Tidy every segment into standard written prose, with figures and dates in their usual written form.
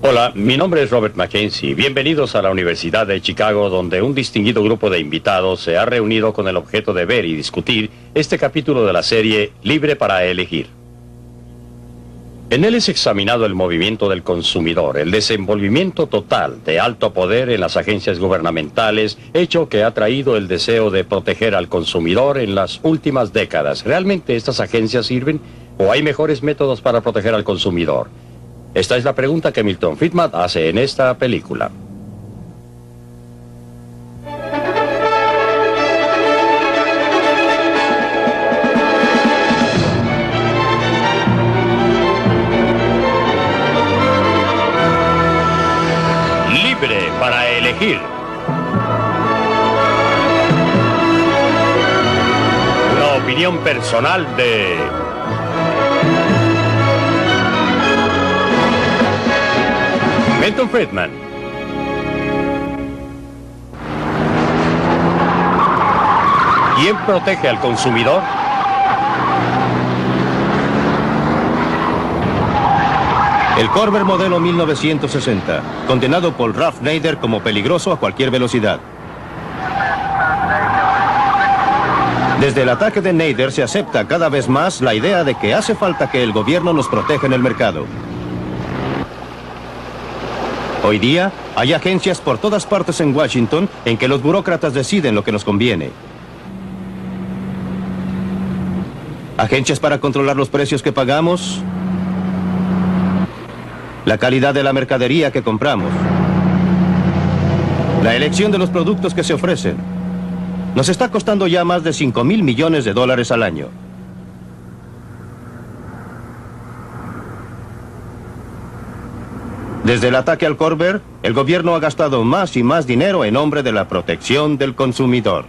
Hola, mi nombre es Robert Mackenzie. Bienvenidos a la Universidad de Chicago, donde un distinguido grupo de invitados se ha reunido con el objeto de ver y discutir este capítulo de la serie Libre para Elegir. En él es examinado el movimiento del consumidor, el desenvolvimiento total de alto poder en las agencias gubernamentales, hecho que ha traído el deseo de proteger al consumidor en las últimas décadas. ¿Realmente estas agencias sirven o hay mejores métodos para proteger al consumidor? Esta es la pregunta que Milton Friedman hace en esta película. Libre para elegir. Una opinión personal de Milton Friedman. ¿Quién protege al consumidor? El Corvair modelo 1960, condenado por Ralph Nader como peligroso a cualquier velocidad. Desde el ataque de Nader se acepta cada vez más la idea de que hace falta que el gobierno nos proteja en el mercado. Hoy día, hay agencias por todas partes en Washington en que los burócratas deciden lo que nos conviene. Agencias para controlar los precios que pagamos, la calidad de la mercadería que compramos, la elección de los productos que se ofrecen. Nos está costando ya más de $5,000 millones al año. Desde el ataque al Corvair, el gobierno ha gastado más y más dinero en nombre de la protección del consumidor.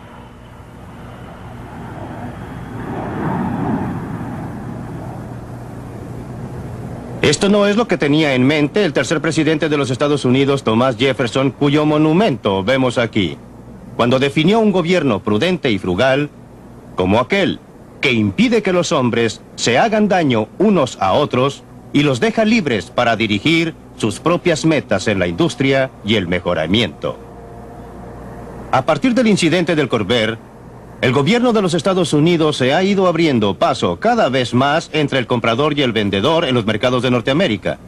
Esto no es lo que tenía en mente el tercer presidente de los Estados Unidos, Thomas Jefferson, cuyo monumento vemos aquí, cuando definió un gobierno prudente y frugal como aquel que impide que los hombres se hagan daño unos a otros y los deja libres para dirigir sus propias metas en la industria y el mejoramiento. A partir del incidente del Corvair, el gobierno de los Estados Unidos se ha ido abriendo paso cada vez más entre el comprador y el vendedor en los mercados de Norteamérica.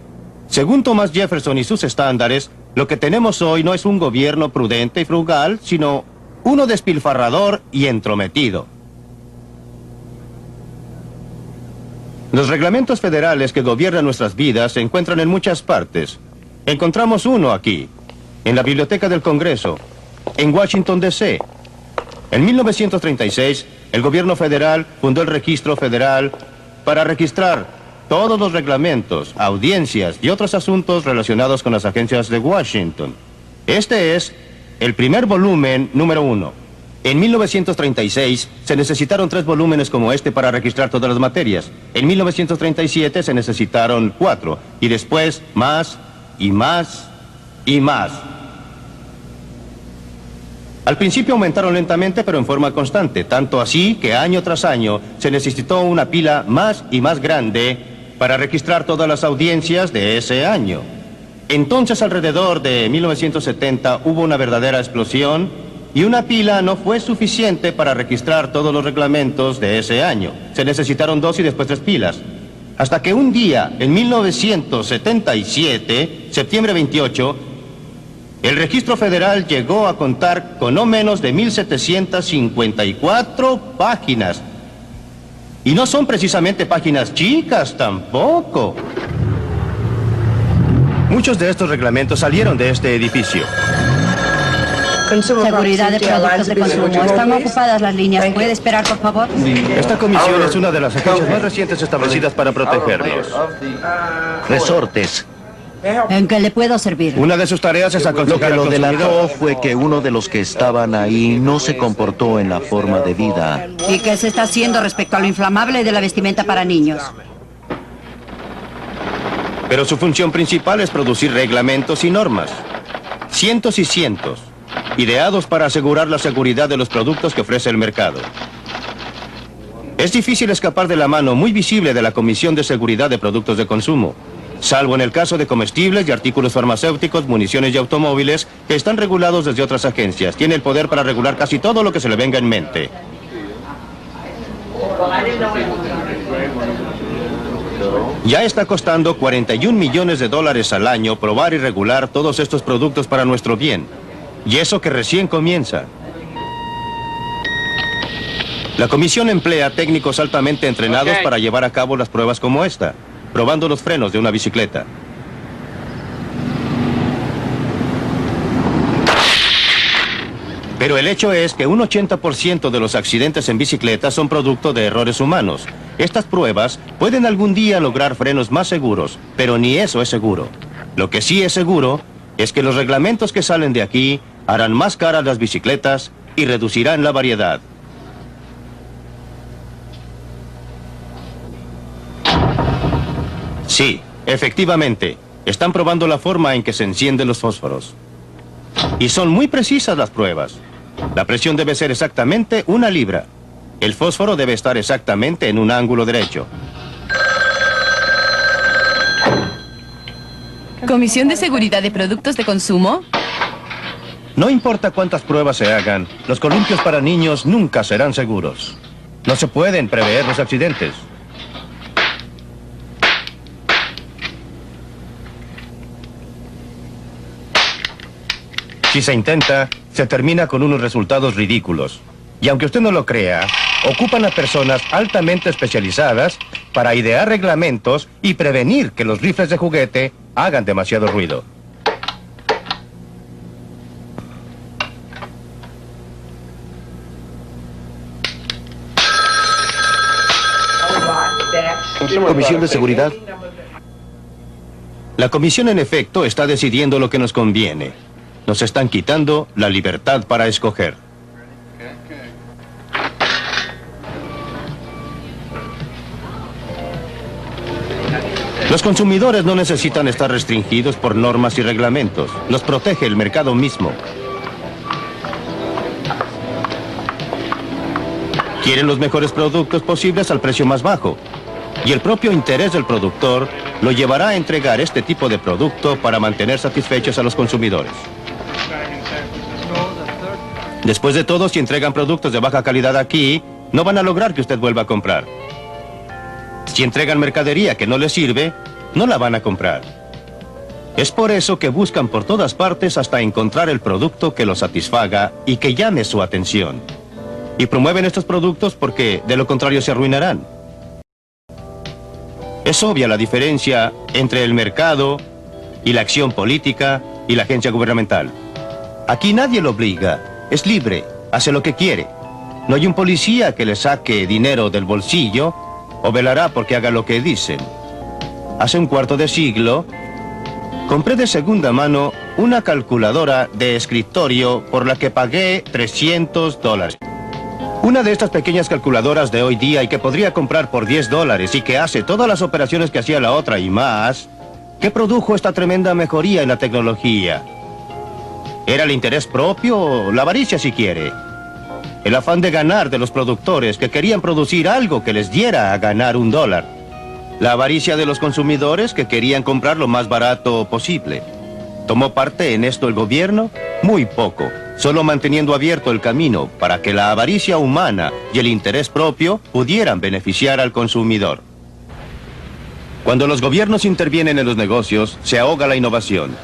Según Thomas Jefferson y sus estándares, lo que tenemos hoy no es un gobierno prudente y frugal, sino uno despilfarrador y entrometido. Los reglamentos federales que gobiernan nuestras vidas se encuentran en muchas partes. Encontramos uno aquí, en la Biblioteca del Congreso, en Washington, D.C. En 1936, el gobierno federal fundó el Registro Federal para registrar todos los reglamentos, audiencias y otros asuntos relacionados con las agencias de Washington. Este es el primer volumen número 1. En 1936 se necesitaron 3 volúmenes como este para registrar todas las materias. En 1937 se necesitaron 4 y después más y más y más. Al principio aumentaron lentamente pero en forma constante, tanto así que año tras año se necesitó una pila más y más grande para registrar todas las audiencias de ese año. Entonces, alrededor de 1970 hubo una verdadera explosión y una pila no fue suficiente para registrar todos los reglamentos de ese año. Se necesitaron 2 y después 3 pilas. Hasta que un día, en 1977, septiembre 28, el Registro Federal llegó a contar con no menos de 1,754 páginas. Y no son precisamente páginas chicas tampoco. Muchos de estos reglamentos salieron de este edificio. Seguridad de productos de consumo. Están ocupadas las líneas. ¿Puede esperar, por favor? Esta comisión es una de las agencias más recientes establecidas para protegernos. Resortes. ¿En qué le puedo servir? Una de sus tareas es Lo aconsejar que al lo delató consumidor. fue que uno de los que estaban ahí no se comportó en la forma debida. ¿Y qué se está haciendo respecto a lo inflamable de la vestimenta para niños? Pero su función principal es producir reglamentos y normas. Cientos y cientos. Ideados para asegurar la seguridad de los productos que ofrece el mercado. Es difícil escapar de la mano muy visible de la Comisión de Seguridad de Productos de Consumo. salvo en el caso de comestibles y artículos farmacéuticos, municiones y automóviles, que están regulados desde otras agencias. Tiene el poder para regular casi todo lo que se le venga en mente. Ya está costando 41 millones de dólares al año probar y regular todos estos productos para nuestro bien. Y eso que recién comienza. La comisión emplea técnicos altamente entrenados para llevar a cabo las pruebas como esta, probando los frenos de una bicicleta. Pero el hecho es que un 80% de los accidentes en bicicleta son producto de errores humanos. Estas pruebas pueden algún día lograr frenos más seguros, pero ni eso es seguro. Lo que sí es seguro es que los reglamentos que salen de aquí harán más caras las bicicletas y reducirán la variedad. Sí, efectivamente, están probando la forma en que se encienden los fósforos. Y son muy precisas las pruebas. La presión debe ser exactamente 1 libra. El fósforo debe estar exactamente en un ángulo derecho. ¿Comisión de Seguridad de Productos de Consumo? No importa cuántas pruebas se hagan, los columpios para niños nunca serán seguros. No se pueden prever los accidentes. Si se intenta, se termina con unos resultados ridículos. Y aunque usted no lo crea, ocupan a personas altamente especializadas para idear reglamentos y prevenir que los rifles de juguete hagan demasiado ruido. Comisión de Seguridad. La comisión, en efecto, está decidiendo lo que nos conviene. Nos están quitando la libertad para escoger. Los consumidores no necesitan estar restringidos por normas y reglamentos. Los protege el mercado mismo. Quieren los mejores productos posibles al precio más bajo. Y el propio interés del productor lo llevará a entregar este tipo de producto para mantener satisfechos a los consumidores. Después de todo, si entregan productos de baja calidad aquí, no van a lograr que usted vuelva a comprar. Si entregan mercadería que no les sirve, no la van a comprar. Es por eso que buscan por todas partes hasta encontrar el producto que los satisfaga y que llame su atención. Y promueven estos productos porque, de lo contrario, se arruinarán. Es obvia la diferencia entre el mercado y la acción política y la agencia gubernamental. Aquí nadie lo obliga. Es libre, hace lo que quiere. No hay un policía que le saque dinero del bolsillo o velará porque haga lo que dicen. Hace un cuarto de siglo, compré de segunda mano una calculadora de escritorio por la que pagué $300. Una de estas pequeñas calculadoras de hoy día y que podría comprar por $10 y que hace todas las operaciones que hacía la otra y más, ¿qué produjo esta tremenda mejoría en la tecnología? ¿Era el interés propio o la avaricia, si quiere? El afán de ganar de los productores que querían producir algo que les diera a ganar $1. La avaricia de los consumidores que querían comprar lo más barato posible. ¿Tomó parte en esto el gobierno? Muy poco, solo manteniendo abierto el camino para que la avaricia humana y el interés propio pudieran beneficiar al consumidor. Cuando los gobiernos intervienen en los negocios, se ahoga la innovación.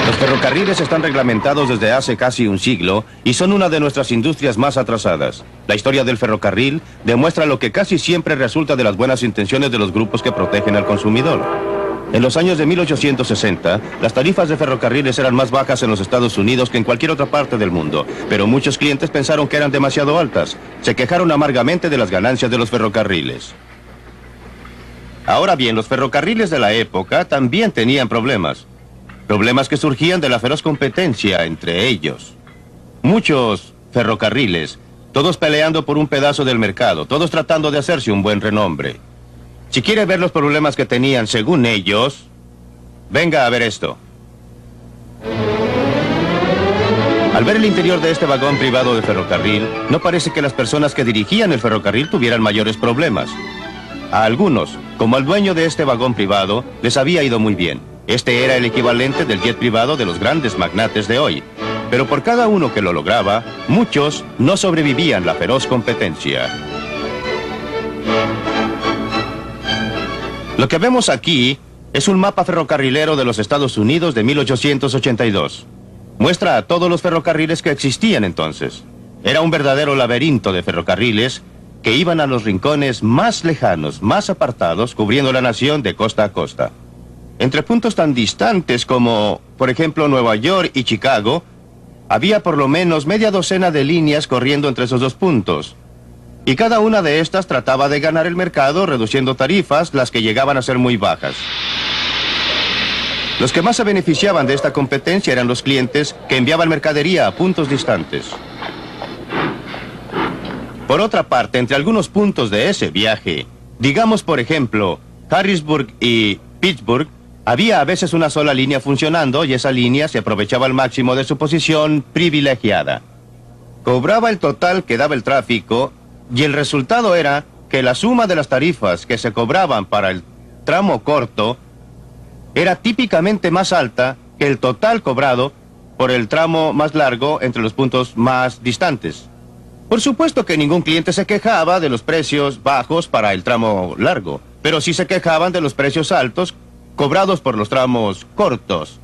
Los ferrocarriles están reglamentados desde hace casi un siglo y son una de nuestras industrias más atrasadas. La historia del ferrocarril demuestra lo que casi siempre resulta de las buenas intenciones de los grupos que protegen al consumidor. En los años de 1860, las tarifas de ferrocarriles eran más bajas en los Estados Unidos que en cualquier otra parte del mundo, pero muchos clientes pensaron que eran demasiado altas. Se quejaron amargamente de las ganancias de los ferrocarriles. Ahora bien, los ferrocarriles de la época también tenían problemas. Problemas que surgían de la feroz competencia entre ellos. Muchos ferrocarriles, todos peleando por un pedazo del mercado, todos tratando de hacerse un buen renombre. Si quiere ver los problemas que tenían según ellos, venga a ver esto. Al ver el interior de este vagón privado de ferrocarril, no parece que las personas que dirigían el ferrocarril tuvieran mayores problemas. A algunos, como al dueño de este vagón privado, les había ido muy bien. Este era el equivalente del jet privado de los grandes magnates de hoy. Pero por cada uno que lo lograba, muchos no sobrevivían la feroz competencia. Lo que vemos aquí es un mapa ferrocarrilero de los Estados Unidos de 1882. Muestra a todos los ferrocarriles que existían entonces. Era un verdadero laberinto de ferrocarriles que iban a los rincones más lejanos, más apartados, cubriendo la nación de costa a costa. Entre puntos tan distantes como, por ejemplo, Nueva York y Chicago, había por lo menos media docena de líneas corriendo entre esos dos puntos. Y cada una de estas trataba de ganar el mercado reduciendo tarifas, las que llegaban a ser muy bajas. Los que más se beneficiaban de esta competencia eran los clientes que enviaban mercadería a puntos distantes. Por otra parte, entre algunos puntos de ese viaje, digamos por ejemplo, Harrisburg y Pittsburgh, había a veces una sola línea funcionando y esa línea se aprovechaba al máximo de su posición privilegiada. Cobraba el total que daba el tráfico y el resultado era que la suma de las tarifas que se cobraban para el tramo corto era típicamente más alta que el total cobrado por el tramo más largo entre los puntos más distantes. Por supuesto que ningún cliente se quejaba de los precios bajos para el tramo largo, pero sí se quejaban de los precios altos cobrados por los tramos cortos.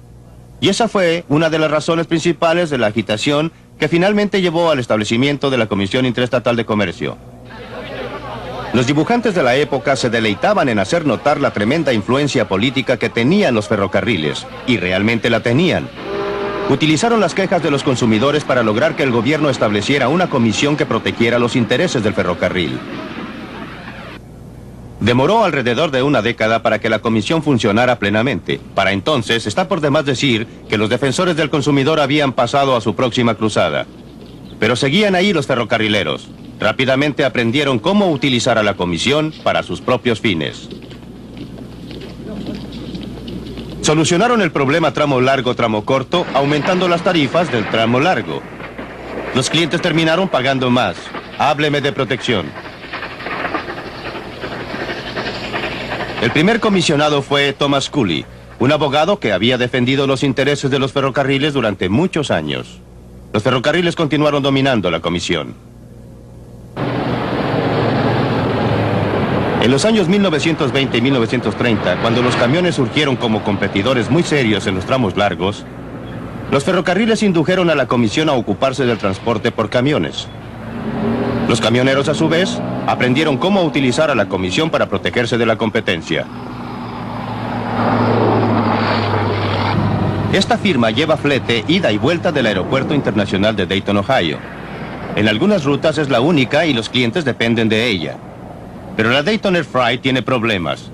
Y esa fue una de las razones principales de la agitación que finalmente llevó al establecimiento de la Comisión Interestatal de Comercio. Los dibujantes de la época se deleitaban en hacer notar la tremenda influencia política que tenían los ferrocarriles, y realmente la tenían. Utilizaron las quejas de los consumidores para lograr que el gobierno estableciera una comisión que protegiera los intereses del ferrocarril. Demoró alrededor de una década para que la comisión funcionara plenamente. Para entonces, está por demás decir que los defensores del consumidor habían pasado a su próxima cruzada. Pero seguían ahí los ferrocarrileros. Rápidamente aprendieron cómo utilizar a la comisión para sus propios fines. Solucionaron el problema tramo largo, tramo corto, aumentando las tarifas del tramo largo. Los clientes terminaron pagando más. Hábleme de protección. El primer comisionado fue Thomas Cooley, un abogado que había defendido los intereses de los ferrocarriles durante muchos años. Los ferrocarriles continuaron dominando la comisión. En los años 1920 y 1930, cuando los camiones surgieron como competidores muy serios en los tramos largos, los ferrocarriles indujeron a la comisión a ocuparse del transporte por camiones. Los camioneros, a su vez, aprendieron cómo utilizar a la comisión para protegerse de la competencia. Esta firma lleva flete ida y vuelta del Aeropuerto Internacional de Dayton, Ohio. En algunas rutas es la única y los clientes dependen de ella. Pero la Dayton Air Freight tiene problemas.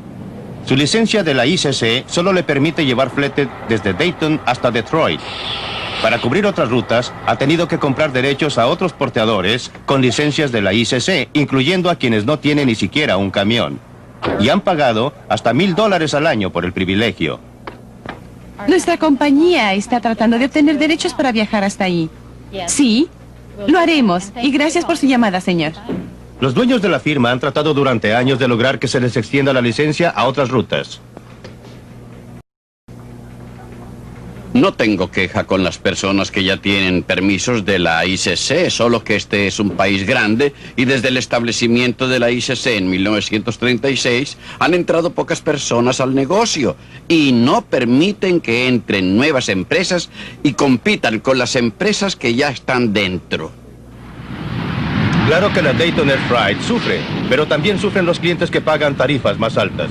Su licencia de la ICC solo le permite llevar flete desde Dayton hasta Detroit. Para cubrir otras rutas, ha tenido que comprar derechos a otros porteadores con licencias de la ICC, incluyendo a quienes no tienen ni siquiera un camión. Y han pagado hasta $1,000 al año por el privilegio. Nuestra compañía está tratando de obtener derechos para viajar hasta ahí. Sí, lo haremos. Y gracias por su llamada, señor. Los dueños de la firma han tratado durante años de lograr que se les extienda la licencia a otras rutas. No tengo queja con las personas que ya tienen permisos de la ICC, solo que este es un país grande y desde el establecimiento de la ICC en 1936 han entrado pocas personas al negocio y no permiten que entren nuevas empresas y compitan con las empresas que ya están dentro. Claro que la Dayton Air Freight sufre, pero también sufren los clientes que pagan tarifas más altas.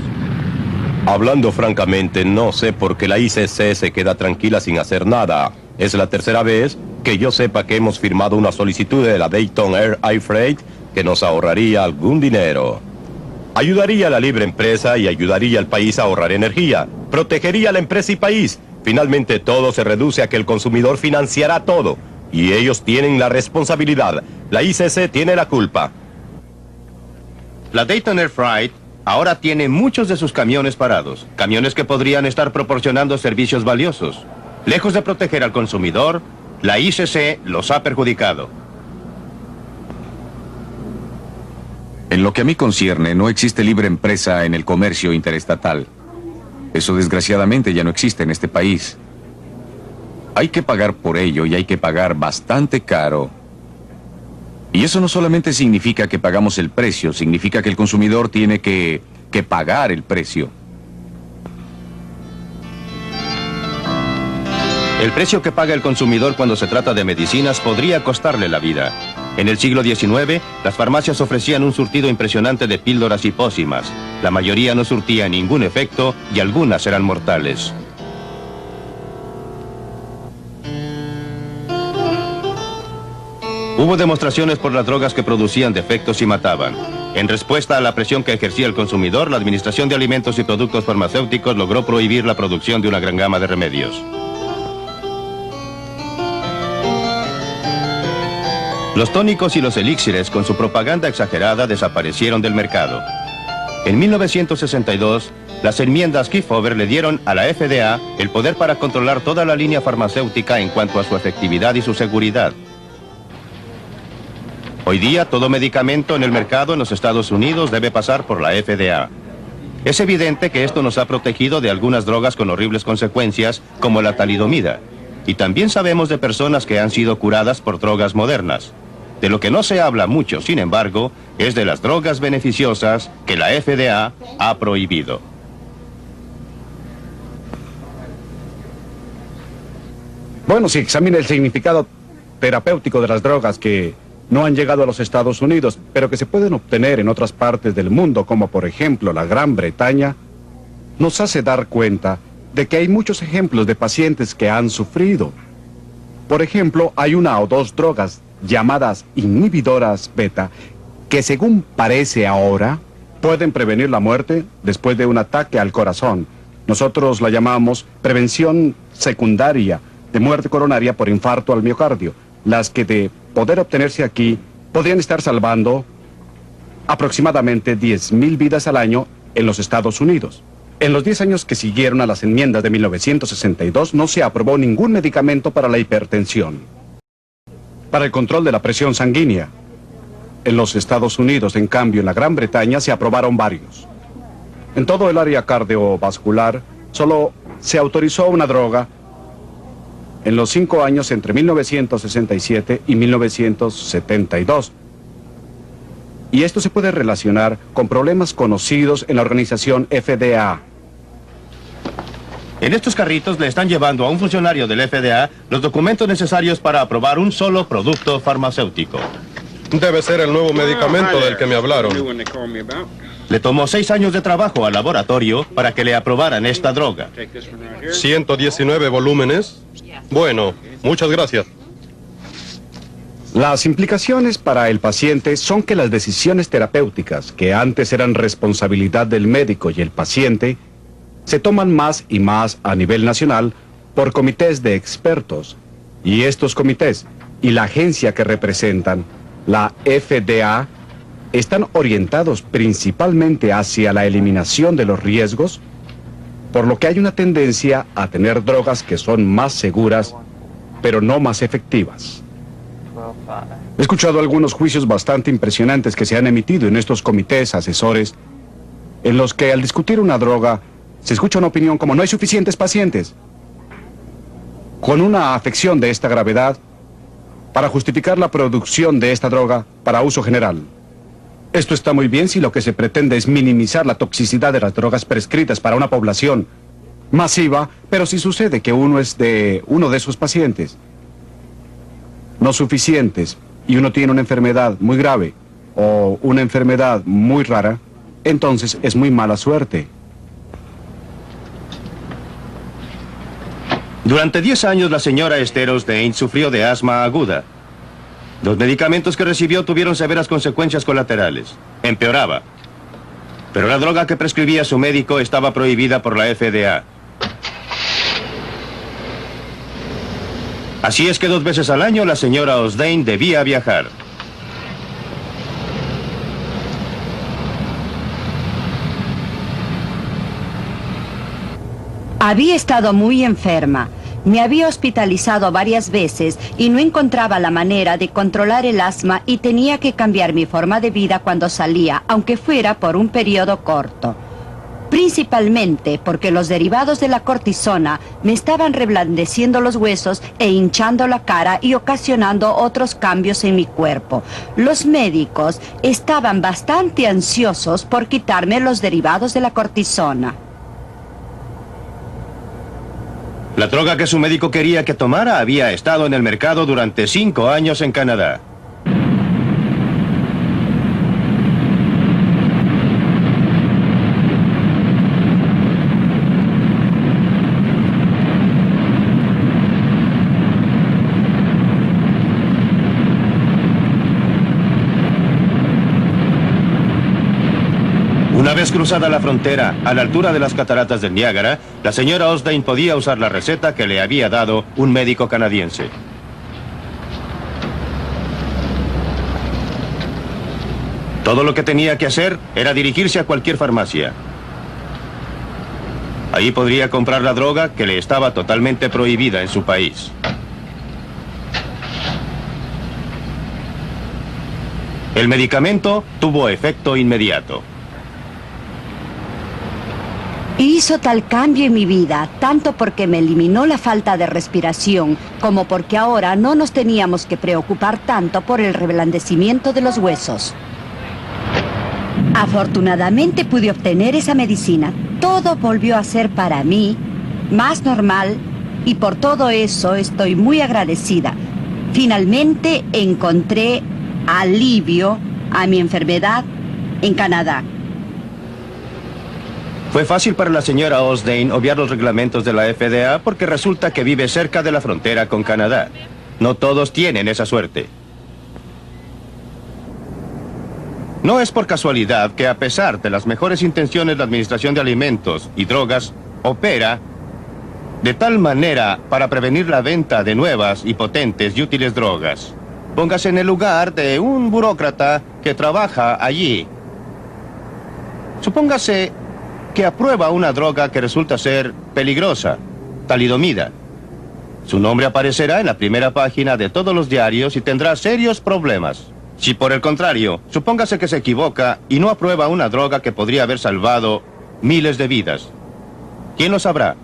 Hablando francamente, no sé por qué la ICC se queda tranquila sin hacer nada. Es la tercera vez que yo sepa que hemos firmado una solicitud de la Dayton Air Freight que nos ahorraría algún dinero. Ayudaría a la libre empresa y ayudaría al país a ahorrar energía. Protegería a la empresa y país. Finalmente todo se reduce a que el consumidor financiará todo. Y ellos tienen la responsabilidad. La ICC tiene la culpa. La Dayton Air Freight ahora tiene muchos de sus camiones parados. Camiones que podrían estar proporcionando servicios valiosos. Lejos de proteger al consumidor, la ICC los ha perjudicado. En lo que a mí concierne, no existe libre empresa en el comercio interestatal. Eso desgraciadamente ya no existe en este país. Hay que pagar por ello y hay que pagar bastante caro. Y eso no solamente significa que pagamos el precio, significa que el consumidor tiene que pagar el precio. El precio que paga el consumidor cuando se trata de medicinas podría costarle la vida. En el siglo XIX, las farmacias ofrecían un surtido impresionante de píldoras y pócimas. La mayoría no surtía ningún efecto y algunas eran mortales. Hubo demostraciones por las drogas que producían defectos y mataban. En respuesta a la presión que ejercía el consumidor, la Administración de Alimentos y Productos Farmacéuticos logró prohibir la producción de una gran gama de remedios. Los tónicos y los elixires, con su propaganda exagerada, desaparecieron del mercado. En 1962, las enmiendas Kefauver le dieron a la FDA el poder para controlar toda la línea farmacéutica en cuanto a su efectividad y su seguridad. Hoy día, todo medicamento en el mercado en los Estados Unidos debe pasar por la FDA. Es evidente que esto nos ha protegido de algunas drogas con horribles consecuencias, como la talidomida. Y también sabemos de personas que han sido curadas por drogas modernas. De lo que no se habla mucho, sin embargo, es de las drogas beneficiosas que la FDA ha prohibido. Bueno, si examina el significado terapéutico de las drogas que no han llegado a los Estados Unidos, pero que se pueden obtener en otras partes del mundo, como por ejemplo la Gran Bretaña, nos hace dar cuenta de que hay muchos ejemplos de pacientes que han sufrido. Por ejemplo, hay una o dos drogas llamadas inhibidoras beta, que según parece ahora, pueden prevenir la muerte después de un ataque al corazón. Nosotros la llamamos prevención secundaria de muerte coronaria por infarto al miocardio, las que de poder obtenerse aquí podrían estar salvando aproximadamente 10,000 vidas al año en los Estados Unidos. En los 10 años que siguieron a las enmiendas de 1962 no se aprobó ningún medicamento para la hipertensión. Para el control de la presión sanguínea. En los Estados Unidos, en cambio, en la Gran Bretaña se aprobaron varios. En todo el área cardiovascular solo se autorizó una droga en los 5 años entre 1967 y 1972. Y esto se puede relacionar con problemas conocidos en la organización FDA. En estos carritos le están llevando a un funcionario del FDA los documentos necesarios para aprobar un solo producto farmacéutico. Debe ser el nuevo medicamento del que me hablaron. Le tomó 6 años de trabajo al laboratorio para que le aprobaran esta droga. 119 volúmenes. Bueno, muchas gracias. Las implicaciones para el paciente son que las decisiones terapéuticas, que antes eran responsabilidad del médico y el paciente, se toman más y más a nivel nacional por comités de expertos. Y estos comités y la agencia que representan, la FDA, están orientados principalmente hacia la eliminación de los riesgos, por lo que hay una tendencia a tener drogas que son más seguras, pero no más efectivas. He escuchado algunos juicios bastante impresionantes que se han emitido en estos comités asesores, en los que al discutir una droga, se escucha una opinión como no hay suficientes pacientes con una afección de esta gravedad para justificar la producción de esta droga para uso general. Esto está muy bien si lo que se pretende es minimizar la toxicidad de las drogas prescritas para una población masiva, pero si sucede que uno es de uno de esos pacientes no suficientes y uno tiene una enfermedad muy grave o una enfermedad muy rara, entonces es muy mala suerte. Durante 10 años la señora Esther Osdane sufrió de asma aguda. Los medicamentos que recibió tuvieron severas consecuencias colaterales. Empeoraba. Pero la droga que prescribía su médico estaba prohibida por la FDA. Así es que 2 veces al año la señora Osdane debía viajar. Había estado muy enferma, Me había hospitalizado varias veces y no encontraba la manera de controlar el asma y tenía que cambiar mi forma de vida cuando salía, aunque fuera por un periodo corto. Principalmente porque los derivados de la cortisona me estaban reblandeciendo los huesos e hinchando la cara y ocasionando otros cambios en mi cuerpo. Los médicos estaban bastante ansiosos por quitarme los derivados de la cortisona. La droga que su médico quería que tomara había estado en el mercado durante 5 años en Canadá. Una vez cruzada la frontera, a la altura de las cataratas del Niágara, la señora Osdane podía usar la receta que le había dado un médico canadiense. Todo lo que tenía que hacer era dirigirse a cualquier farmacia. Ahí podría comprar la droga que le estaba totalmente prohibida en su país. El medicamento tuvo efecto inmediato. Hizo tal cambio en mi vida, tanto porque me eliminó la falta de respiración, como porque ahora no nos teníamos que preocupar tanto por el reblandecimiento de los huesos. Afortunadamente pude obtener esa medicina. Todo volvió a ser para mí más normal y por todo eso estoy muy agradecida. Finalmente encontré alivio a mi enfermedad en Canadá. Fue fácil para la señora Osdane obviar los reglamentos de la FDA porque resulta que vive cerca de la frontera con Canadá. No todos tienen esa suerte. No es por casualidad que a pesar de las mejores intenciones la Administración de Alimentos y Drogas opera de tal manera para prevenir la venta de nuevas y potentes y útiles drogas. Póngase en el lugar de un burócrata que trabaja allí. Supóngase que aprueba una droga que resulta ser peligrosa, talidomida. Su nombre aparecerá en la primera página de todos los diarios y tendrá serios problemas. Si por el contrario, supóngase que se equivoca y no aprueba una droga que podría haber salvado miles de vidas, ¿quién lo sabrá?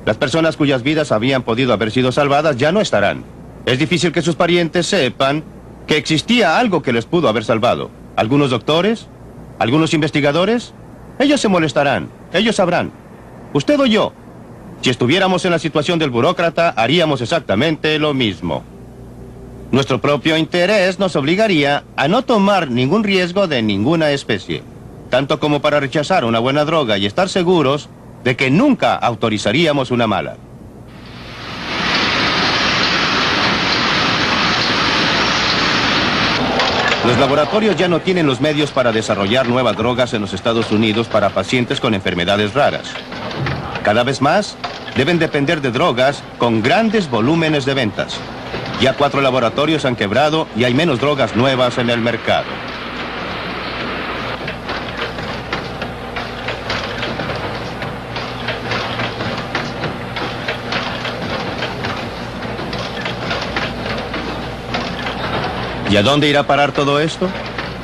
Las personas cuyas vidas habían podido haber sido salvadas ya no estarán. Es difícil que sus parientes sepan que existía algo que les pudo haber salvado. ¿Algunos doctores? ¿Algunos investigadores? Ellos se molestarán, ellos sabrán. Usted o yo, si estuviéramos en la situación del burócrata, haríamos exactamente lo mismo. Nuestro propio interés nos obligaría a no tomar ningún riesgo de ninguna especie, tanto como para rechazar una buena droga y estar seguros de que nunca autorizaríamos una mala. Los laboratorios ya no tienen los medios para desarrollar nuevas drogas en los Estados Unidos para pacientes con enfermedades raras. Cada vez más, deben depender de drogas con grandes volúmenes de ventas. Ya 4 laboratorios han quebrado y hay menos drogas nuevas en el mercado. ¿Y a dónde irá a parar todo esto?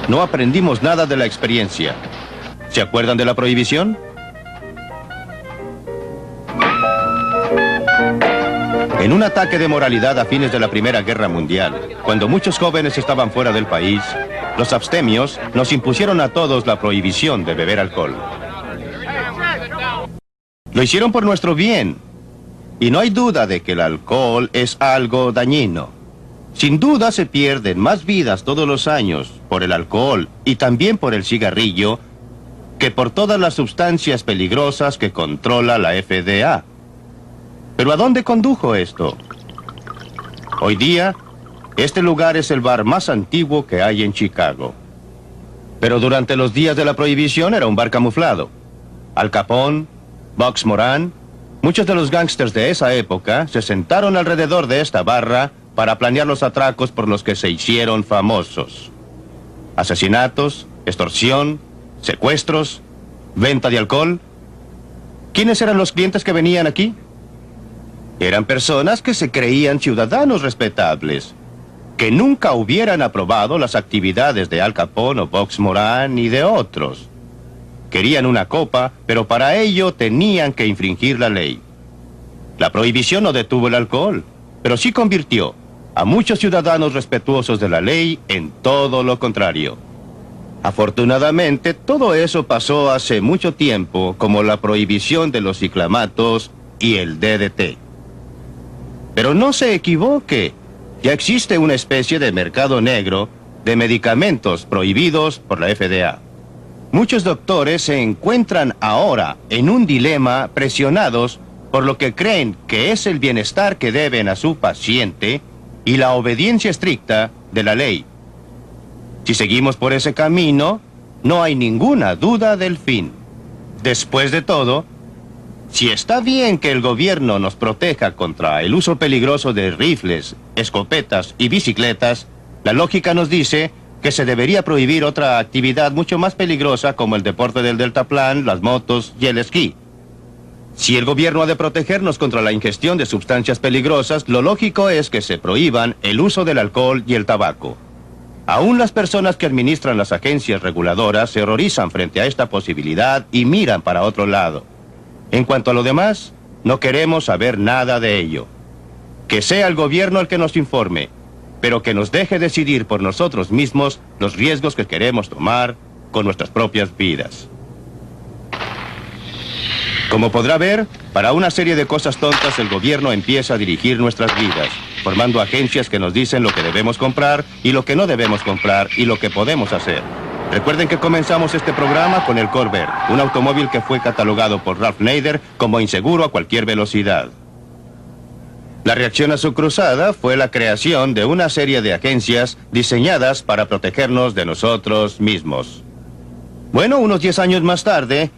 No aprendimos nada de la experiencia. ¿Se acuerdan de la prohibición? En un ataque de moralidad a fines de la Primera Guerra Mundial, cuando muchos jóvenes estaban fuera del país, los abstemios nos impusieron a todos la prohibición de beber alcohol. Lo hicieron por nuestro bien. Y no hay duda de que el alcohol es algo dañino. Sin duda se pierden más vidas todos los años por el alcohol y también por el cigarrillo que por todas las sustancias peligrosas que controla la FDA. ¿Pero a dónde condujo esto? Hoy día, este lugar es el bar más antiguo que hay en Chicago. Pero durante los días de la prohibición era un bar camuflado. Al Capone, Bugs Moran, muchos de los gángsters de esa época se sentaron alrededor de esta barra para planear los atracos por los que se hicieron famosos. Asesinatos, extorsión, secuestros, venta de alcohol. ¿Quiénes eran los clientes que venían aquí? Eran personas que se creían ciudadanos respetables, que nunca hubieran aprobado las actividades de Al Capone o Vox Moran y de otros. Querían una copa, pero para ello tenían que infringir la ley. La prohibición no detuvo el alcohol, pero sí convirtió a muchos ciudadanos respetuosos de la ley en todo lo contrario. Afortunadamente, todo eso pasó hace mucho tiempo, como la prohibición de los ciclamatos y el DDT. Pero no se equivoque, ya existe una especie de mercado negro de medicamentos prohibidos por la FDA. Muchos doctores se encuentran ahora en un dilema, presionados por lo que creen que es el bienestar que deben a su paciente y la obediencia estricta de la ley. Si seguimos por ese camino, no hay ninguna duda del fin. Después de todo, si está bien que el gobierno nos proteja contra el uso peligroso de rifles, escopetas y bicicletas, la lógica nos dice que se debería prohibir otra actividad mucho más peligrosa como el deporte del deltaplán, las motos y el esquí. Si el gobierno ha de protegernos contra la ingestión de sustancias peligrosas, lo lógico es que se prohíban el uso del alcohol y el tabaco. Aún las personas que administran las agencias reguladoras se horrorizan frente a esta posibilidad y miran para otro lado. En cuanto a lo demás, no queremos saber nada de ello. Que sea el gobierno el que nos informe, pero que nos deje decidir por nosotros mismos los riesgos que queremos tomar con nuestras propias vidas. Como podrá ver, para una serie de cosas tontas el gobierno empieza a dirigir nuestras vidas, formando agencias que nos dicen lo que debemos comprar y lo que no debemos comprar y lo que podemos hacer. Recuerden que comenzamos este programa con el Corvair, un automóvil que fue catalogado por Ralph Nader como inseguro a cualquier velocidad. La reacción a su cruzada fue la creación de una serie de agencias diseñadas para protegernos de nosotros mismos. Bueno, unos 10 años más tarde,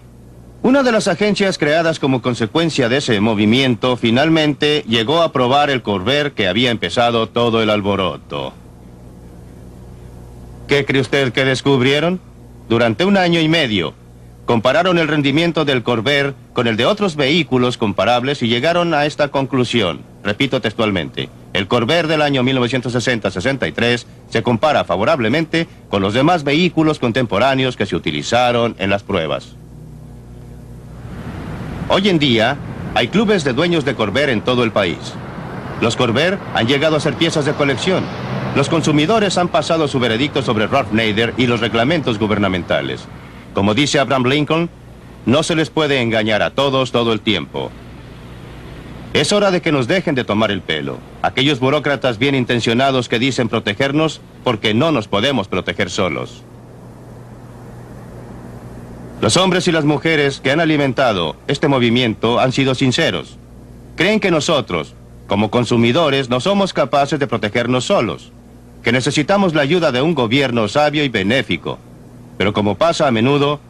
una de las agencias creadas como consecuencia de ese movimiento finalmente llegó a probar el Corvair que había empezado todo el alboroto. ¿Qué cree usted que descubrieron? Durante 1 año y medio, compararon el rendimiento del Corvair con el de otros vehículos comparables y llegaron a esta conclusión. Repito textualmente, el Corvair del año 1960-63 se compara favorablemente con los demás vehículos contemporáneos que se utilizaron en las pruebas. Hoy en día, hay clubes de dueños de Corvair en todo el país. Los Corvair han llegado a ser piezas de colección. Los consumidores han pasado su veredicto sobre Ralph Nader y los reglamentos gubernamentales. Como dice Abraham Lincoln, no se les puede engañar a todos todo el tiempo. Es hora de que nos dejen de tomar el pelo. Aquellos burócratas bien intencionados que dicen protegernos porque no nos podemos proteger solos. Los hombres y las mujeres que han alimentado este movimiento han sido sinceros. Creen que nosotros, como consumidores, no somos capaces de protegernos solos, que necesitamos la ayuda de un gobierno sabio y benéfico. Pero como pasa a menudo,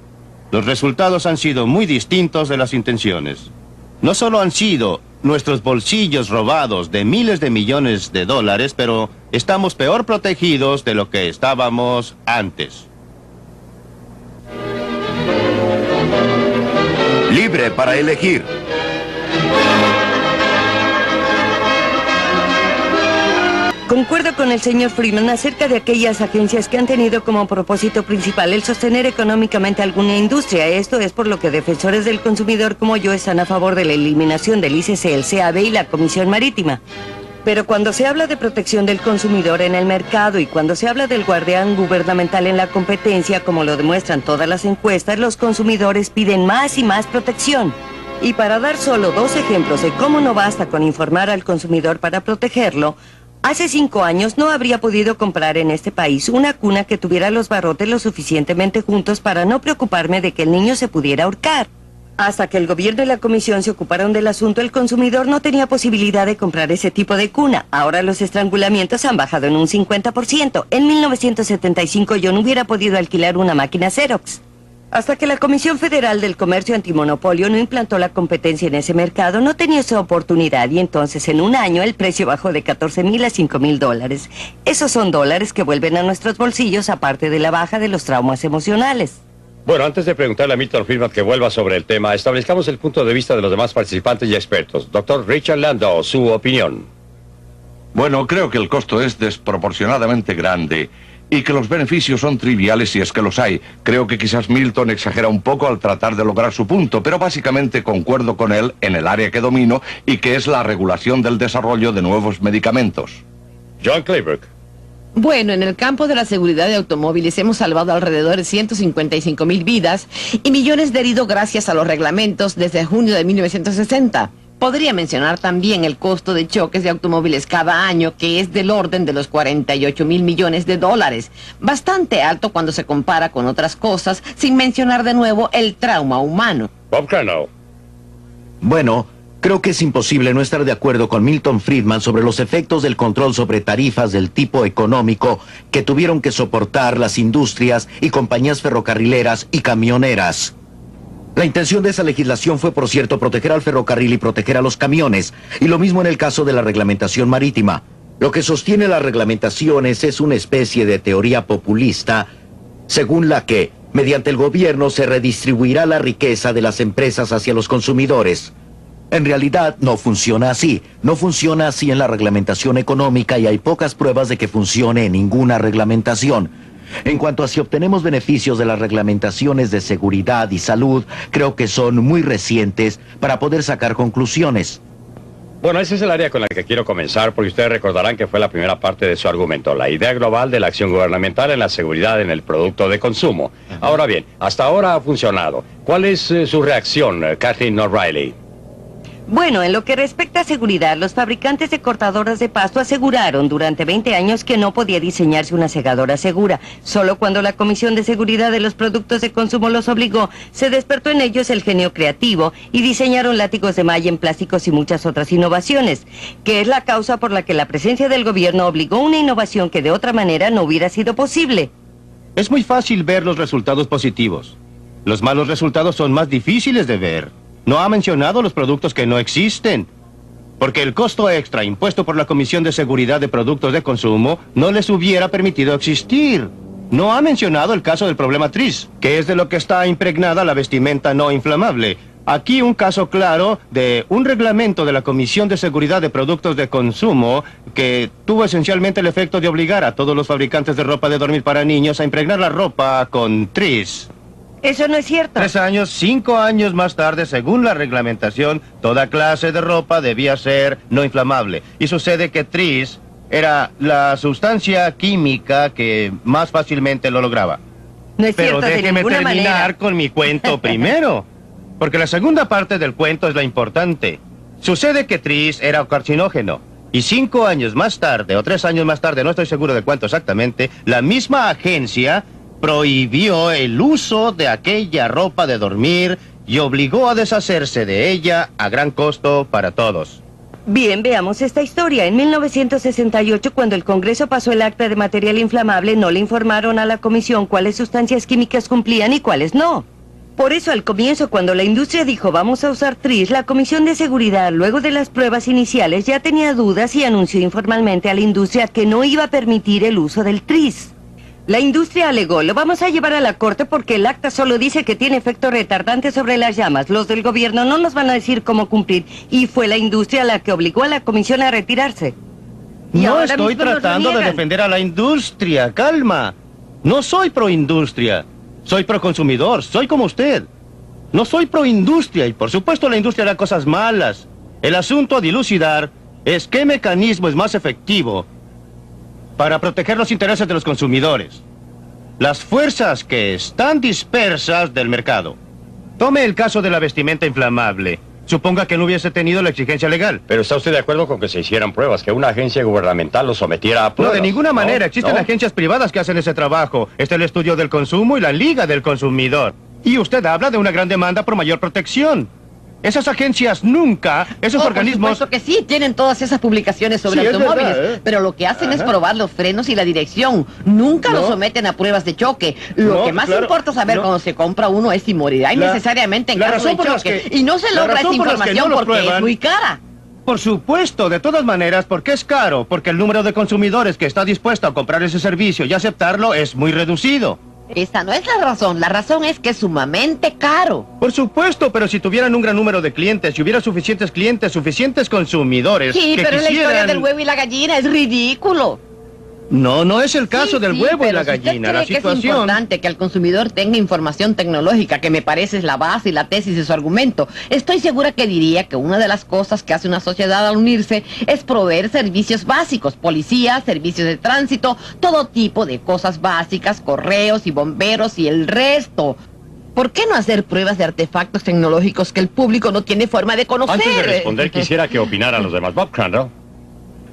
los resultados han sido muy distintos de las intenciones. No solo han sido nuestros bolsillos robados de miles de millones de dólares, pero estamos peor protegidos de lo que estábamos antes. Libre para elegir. Concuerdo con el señor Freeman acerca de aquellas agencias que han tenido como propósito principal el sostener económicamente alguna industria. Esto es por lo que defensores del consumidor como yo están a favor de la eliminación del ICC, el CAB y la Comisión Marítima. Pero cuando se habla de protección del consumidor en el mercado y cuando se habla del guardián gubernamental en la competencia, como lo demuestran todas las encuestas, los consumidores piden más y más protección. Y para dar solo 2 ejemplos de cómo no basta con informar al consumidor para protegerlo, hace 5 años no habría podido comprar en este país una cuna que tuviera los barrotes lo suficientemente juntos para no preocuparme de que el niño se pudiera ahorcar. Hasta que el gobierno y la comisión se ocuparon del asunto, el consumidor no tenía posibilidad de comprar ese tipo de cuna. Ahora los estrangulamientos han bajado en un 50%. En 1975 yo no hubiera podido alquilar una máquina Xerox. Hasta que la Comisión Federal del Comercio Antimonopolio no implantó la competencia en ese mercado, no tenía esa oportunidad y entonces en 1 año el precio bajó de $14,000 a $5,000. Esos son dólares que vuelven a nuestros bolsillos aparte de la baja de los traumas emocionales. Bueno, antes de preguntarle a Milton Friedman que vuelva sobre el tema, establezcamos el punto de vista de los demás participantes y expertos. Doctor Richard Landau, su opinión. Bueno, creo que el costo es desproporcionadamente grande y que los beneficios son triviales si es que los hay. Creo que quizás Milton exagera un poco al tratar de lograr su punto, pero básicamente concuerdo con él en el área que domino y que es la regulación del desarrollo de nuevos medicamentos. John Clayburgh. Bueno, en el campo de la seguridad de automóviles hemos salvado alrededor de 155,000 vidas y millones de heridos gracias a los reglamentos desde junio de 1960. Podría mencionar también el costo de choques de automóviles cada año, que es del orden de los 48,000 millones de dólares. Bastante alto cuando se compara con otras cosas, sin mencionar de nuevo el trauma humano. Bob Crandall. Bueno, creo que es imposible no estar de acuerdo con Milton Friedman sobre los efectos del control sobre tarifas del tipo económico que tuvieron que soportar las industrias y compañías ferrocarrileras y camioneras. La intención de esa legislación fue, por cierto, proteger al ferrocarril y proteger a los camiones, y lo mismo en el caso de la reglamentación marítima. Lo que sostiene las reglamentaciones es una especie de teoría populista, según la que, mediante el gobierno, se redistribuirá la riqueza de las empresas hacia los consumidores. En realidad no funciona así. No funciona así en la reglamentación económica y hay pocas pruebas de que funcione en ninguna reglamentación. En cuanto a si obtenemos beneficios de las reglamentaciones de seguridad y salud, creo que son muy recientes para poder sacar conclusiones. Bueno, ese es el área con la que quiero comenzar, porque ustedes recordarán que fue la primera parte de su argumento, la idea global de la acción gubernamental en la seguridad en el producto de consumo. Ahora bien, hasta ahora ha funcionado. ¿Cuál es su reacción, Kathleen O'Reilly? Bueno, en lo que respecta a seguridad, los fabricantes de cortadoras de pasto aseguraron durante 20 años que no podía diseñarse una segadora segura. Solo cuando la Comisión de Seguridad de los Productos de Consumo los obligó, se despertó en ellos el genio creativo y diseñaron látigos de malla en plásticos y muchas otras innovaciones, que es la causa por la que la presencia del gobierno obligó una innovación que de otra manera no hubiera sido posible. Es muy fácil ver los resultados positivos. Los malos resultados son más difíciles de ver. No ha mencionado los productos que no existen, porque el costo extra impuesto por la Comisión de Seguridad de Productos de Consumo no les hubiera permitido existir. No ha mencionado el caso del problema TRIS, que es de lo que está impregnada la vestimenta no inflamable. Aquí un caso claro de un reglamento de la Comisión de Seguridad de Productos de Consumo que tuvo esencialmente el efecto de obligar a todos los fabricantes de ropa de dormir para niños a impregnar la ropa con TRIS. Eso no es cierto. 3 años, 5 años más tarde, según la reglamentación, toda clase de ropa debía ser no inflamable. Y sucede que TRIS era la sustancia química que más fácilmente lo lograba. No es Pero cierto, de déjeme ninguna terminar manera. con mi cuento primero, porque la segunda parte del cuento es la importante. Sucede que TRIS era carcinógeno. Y 5 años más tarde, o 3 años más tarde, no estoy seguro de cuánto exactamente, la misma agencia prohibió el uso de aquella ropa de dormir y obligó a deshacerse de ella a gran costo para todos. Bien, veamos esta historia. En 1968, cuando el Congreso pasó el acta de material inflamable, no le informaron a la Comisión cuáles sustancias químicas cumplían y cuáles no. Por eso, al comienzo, cuando la industria dijo vamos a usar TRIS, la Comisión de Seguridad, luego de las pruebas iniciales, ya tenía dudas y anunció informalmente a la industria que no iba a permitir el uso del TRIS. La industria alegó, lo vamos a llevar a la corte porque el acta solo dice que tiene efecto retardante sobre las llamas. Los del gobierno no nos van a decir cómo cumplir. Y fue la industria la que obligó a la comisión a retirarse. Y No ahora estoy mismo nos lo tratando de niegan. defender a la industria, calma. No soy proindustria, soy proconsumidor, soy como usted. No soy proindustria y por supuesto la industria hará cosas malas. El asunto a dilucidar es qué mecanismo es más efectivo para proteger los intereses de los consumidores. Las fuerzas que están dispersas del mercado. Tome el caso de la vestimenta inflamable. Suponga que no hubiese tenido la exigencia legal. Pero ¿está usted de acuerdo con que se hicieran pruebas, que una agencia gubernamental lo sometiera a No, pruebas? de ninguna manera. Existen ¿No? agencias privadas que hacen ese trabajo. Está el Estudio del Consumo y la Liga del Consumidor. Y usted habla de una gran demanda por mayor protección. Esas agencias nunca, esos organismos... Por supuesto que sí, tienen todas esas publicaciones sobre Sí, es automóviles, verdad, ¿eh? pero lo que hacen es Ajá. probar los frenos y la dirección. Nunca No. lo someten a pruebas de choque. Lo No, que más claro, importa saber no. cuando se compra uno es si morirá innecesariamente en la caso razón de por las choque. que- Y no se la logra esa razón por las que información no lo porque es prueban- muy cara. Por supuesto, de todas maneras, porque es caro, porque el número de consumidores que está dispuesto a comprar ese servicio y aceptarlo es muy reducido. Esa no es la razón es que es sumamente caro. Por supuesto, pero si tuvieran un gran número de clientes, si hubiera suficientes clientes, suficientes consumidores Sí, que pero la historia quisieran... del huevo y la gallina es ridículo. No, no es el caso del huevo y pero la si usted gallina. cree La que es situación... importante que el consumidor tenga información tecnológica, que me parece es la base y la tesis de su argumento, estoy segura que diría que una de las cosas que hace una sociedad al unirse es proveer servicios básicos, policía, servicios de tránsito, todo tipo de cosas básicas, correos y bomberos y el resto. ¿Por qué no hacer pruebas de artefactos tecnológicos que el público no tiene forma de conocer? Antes de responder, quisiera que opinaran los demás. Bob Crandall.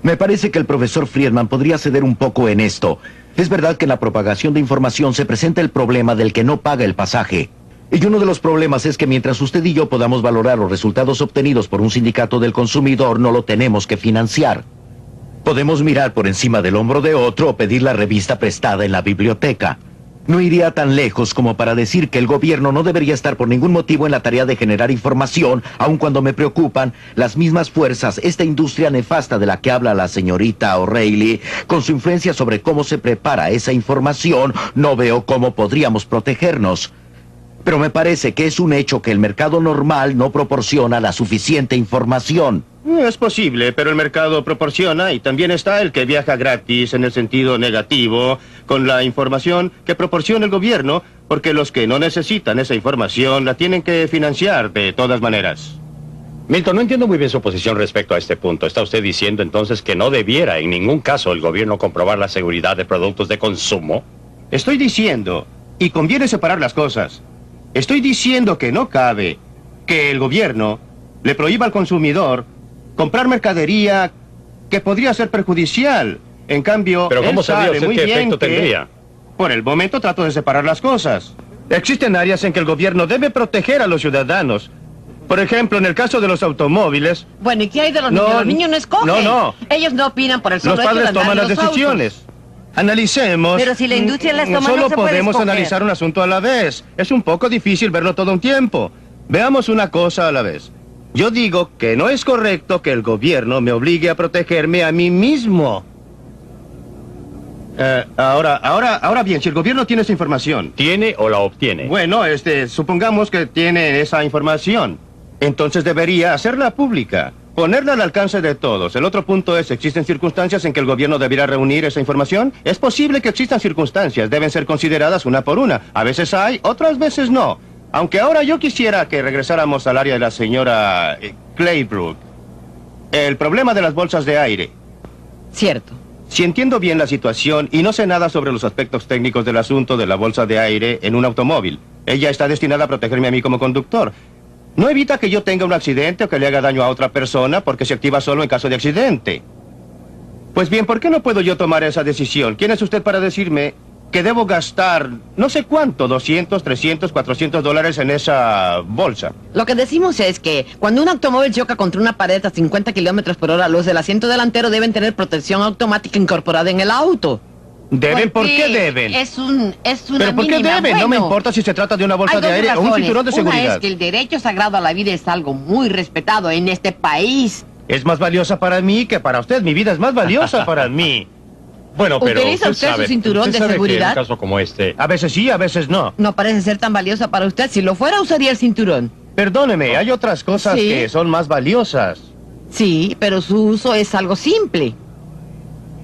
Me parece que el profesor Friedman podría ceder un poco en esto. Es verdad que en la propagación de información se presenta el problema del que no paga el pasaje. Y uno de los problemas es que mientras usted y yo podamos valorar los resultados obtenidos por un sindicato del consumidor, no lo tenemos que financiar. Podemos mirar por encima del hombro de otro o pedir la revista prestada en la biblioteca. No iría tan lejos como para decir que el gobierno no debería estar por ningún motivo en la tarea de generar información, aun cuando me preocupan las mismas fuerzas, esta industria nefasta de la que habla la señorita O'Reilly, con su influencia sobre cómo se prepara esa información, no veo cómo podríamos protegernos. Pero me parece que es un hecho que el mercado normal no proporciona la suficiente información. Es posible, pero el mercado proporciona y también está el que viaja gratis en el sentido negativo con la información que proporciona el gobierno, porque los que no necesitan esa información la tienen que financiar de todas maneras. Milton, no entiendo muy bien su posición respecto a este punto. ¿Está usted diciendo entonces que no debiera en ningún caso el gobierno comprobar la seguridad de productos de consumo? Estoy diciendo, y conviene separar las cosas, estoy diciendo que no cabe que el gobierno le prohíba al consumidor comprar mercadería que podría ser perjudicial. En cambio, ¿pero cómo sabría usted qué efecto tendría? Por el momento trato de separar las cosas. Existen áreas en que el gobierno debe proteger a los ciudadanos. Por ejemplo, en el caso de los automóviles... Bueno, ¿y qué hay de los niños? Los niños no escogen. No. Ellos no opinan por el solo Los hecho de padres andar toman en las los decisiones. autos. Analicemos... Pero si la industria las toma, solo no se puede podemos escoger. analizar un asunto a la vez. Es un poco difícil verlo todo un tiempo. Veamos una cosa a la vez. Yo digo que no es correcto que el gobierno me obligue a protegerme a mí mismo. Ahora bien, si el gobierno tiene esa información... ¿Tiene o la obtiene? Bueno, supongamos que tiene esa información. Entonces debería hacerla pública, ponerla al alcance de todos. El otro punto es, ¿existen circunstancias en que el gobierno debiera reunir esa información? Es posible que existan circunstancias, deben ser consideradas una por una. A veces hay, otras veces no. Aunque ahora yo quisiera que regresáramos al área de la señora Claybrook. El problema de las bolsas de aire. Cierto. Si entiendo bien la situación y no sé nada sobre los aspectos técnicos del asunto de la bolsa de aire en un automóvil, ella está destinada a protegerme a mí como conductor. No evita que yo tenga un accidente o que le haga daño a otra persona porque se activa solo en caso de accidente. Pues bien, ¿por qué no puedo yo tomar esa decisión? ¿Quién es usted para decirme que debo gastar no sé cuánto, 200, 300, 400 dólares en esa bolsa? Lo que decimos es que cuando un automóvil choca contra una pared a 50 kilómetros por hora, los del asiento delantero deben tener protección automática incorporada en el auto. ¿Deben? ¿Por qué deben? Es una ¿Pero por qué mínima. deben? No me Bueno, importa si se trata de una bolsa hay de dos aire o un razones. cinturón de Una seguridad. es que el derecho sagrado a la vida es algo muy respetado en este país. Es más valiosa para mí que para usted. Mi vida es más valiosa para mí. Bueno, pero ¿Utiliza usted su cinturón usted de sabe seguridad? Que en un caso como este... A veces sí, a veces no. No parece ser tan valiosa para usted. Si lo fuera, usaría el cinturón. Perdóneme, hay otras cosas Sí. que son más valiosas. Sí, pero su uso es algo simple.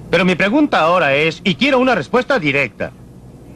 Pero mi pregunta ahora es, y quiero una respuesta directa.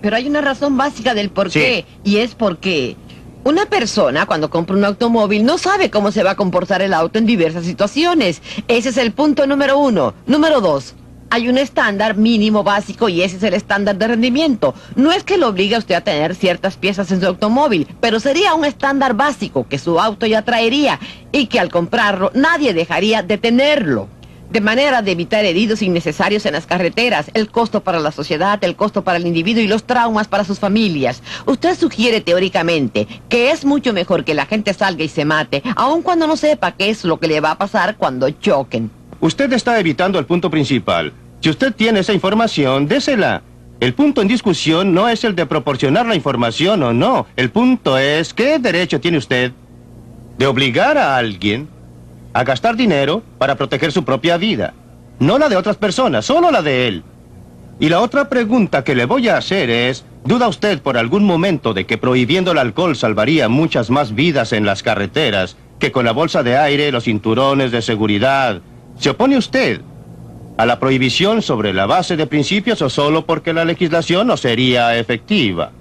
Pero hay una razón básica del por qué, y es porque una persona cuando compra un automóvil no sabe cómo se va a comportar el auto en diversas situaciones. Ese es el punto número 1. Número 2. Hay un estándar mínimo básico y ese es el estándar de rendimiento. No es que lo obligue a usted a tener ciertas piezas en su automóvil, pero sería un estándar básico que su auto ya traería y que al comprarlo nadie dejaría de tenerlo. De manera de evitar heridos innecesarios en las carreteras, el costo para la sociedad, el costo para el individuo y los traumas para sus familias. Usted sugiere teóricamente que es mucho mejor que la gente salga y se mate, aun cuando no sepa qué es lo que le va a pasar cuando choquen. Usted está evitando el punto principal. Si usted tiene esa información, désela. El punto en discusión no es el de proporcionar la información o no. El punto es, ¿qué derecho tiene usted de obligar a alguien a gastar dinero para proteger su propia vida? No la de otras personas, solo la de él. Y la otra pregunta que le voy a hacer es, ¿Duda usted por algún momento de que prohibiendo el alcohol salvaría muchas más vidas en las carreteras que con la bolsa de aire, los cinturones de seguridad? ¿Se opone usted a la prohibición sobre la base de principios o solo porque la legislación no sería efectiva?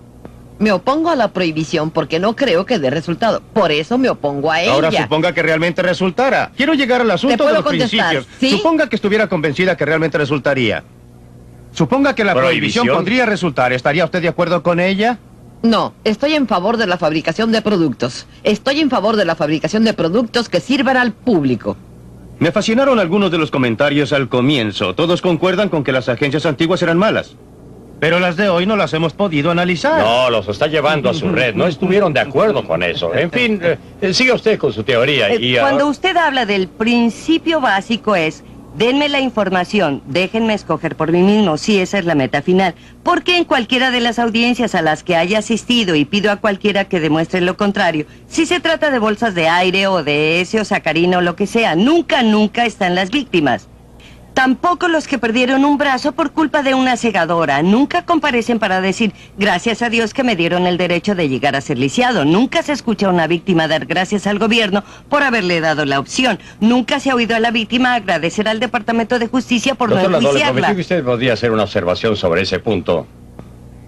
Me opongo a la prohibición porque no creo que dé resultado. Por eso me opongo a ella. Ahora suponga que realmente resultara. Quiero llegar al asunto de los principios. ¿Sí? Suponga que estuviera convencida que realmente resultaría. Suponga que la prohibición podría resultar. ¿Estaría usted de acuerdo con ella? No, estoy en favor de la fabricación de productos. Estoy en favor de la fabricación de productos que sirvan al público. Me fascinaron algunos de los comentarios al comienzo. Todos concuerdan con que las agencias antiguas eran malas. Pero las de hoy no las hemos podido analizar. No, los está llevando a su red. No estuvieron de acuerdo con eso. En fin, siga usted con su teoría. Cuando usted habla del principio básico es: denme la información, déjenme escoger por mí mismo. Sí, esa es la meta final. Porque en cualquiera de las audiencias a las que haya asistido, y pido a cualquiera que demuestre lo contrario, si se trata de bolsas de aire o de ese o sacarina o lo que sea, nunca están las víctimas. Tampoco los que perdieron un brazo por culpa de una segadora. Nunca comparecen para decir: gracias a Dios que me dieron el derecho de llegar a ser lisiado. Nunca se escucha a una víctima dar gracias al gobierno por haberle dado la opción. Nunca se ha oído a la víctima agradecer al Departamento de Justicia por Doctor no Landau, le enjuiciarla. prometí que usted podría hacer una observación sobre ese punto.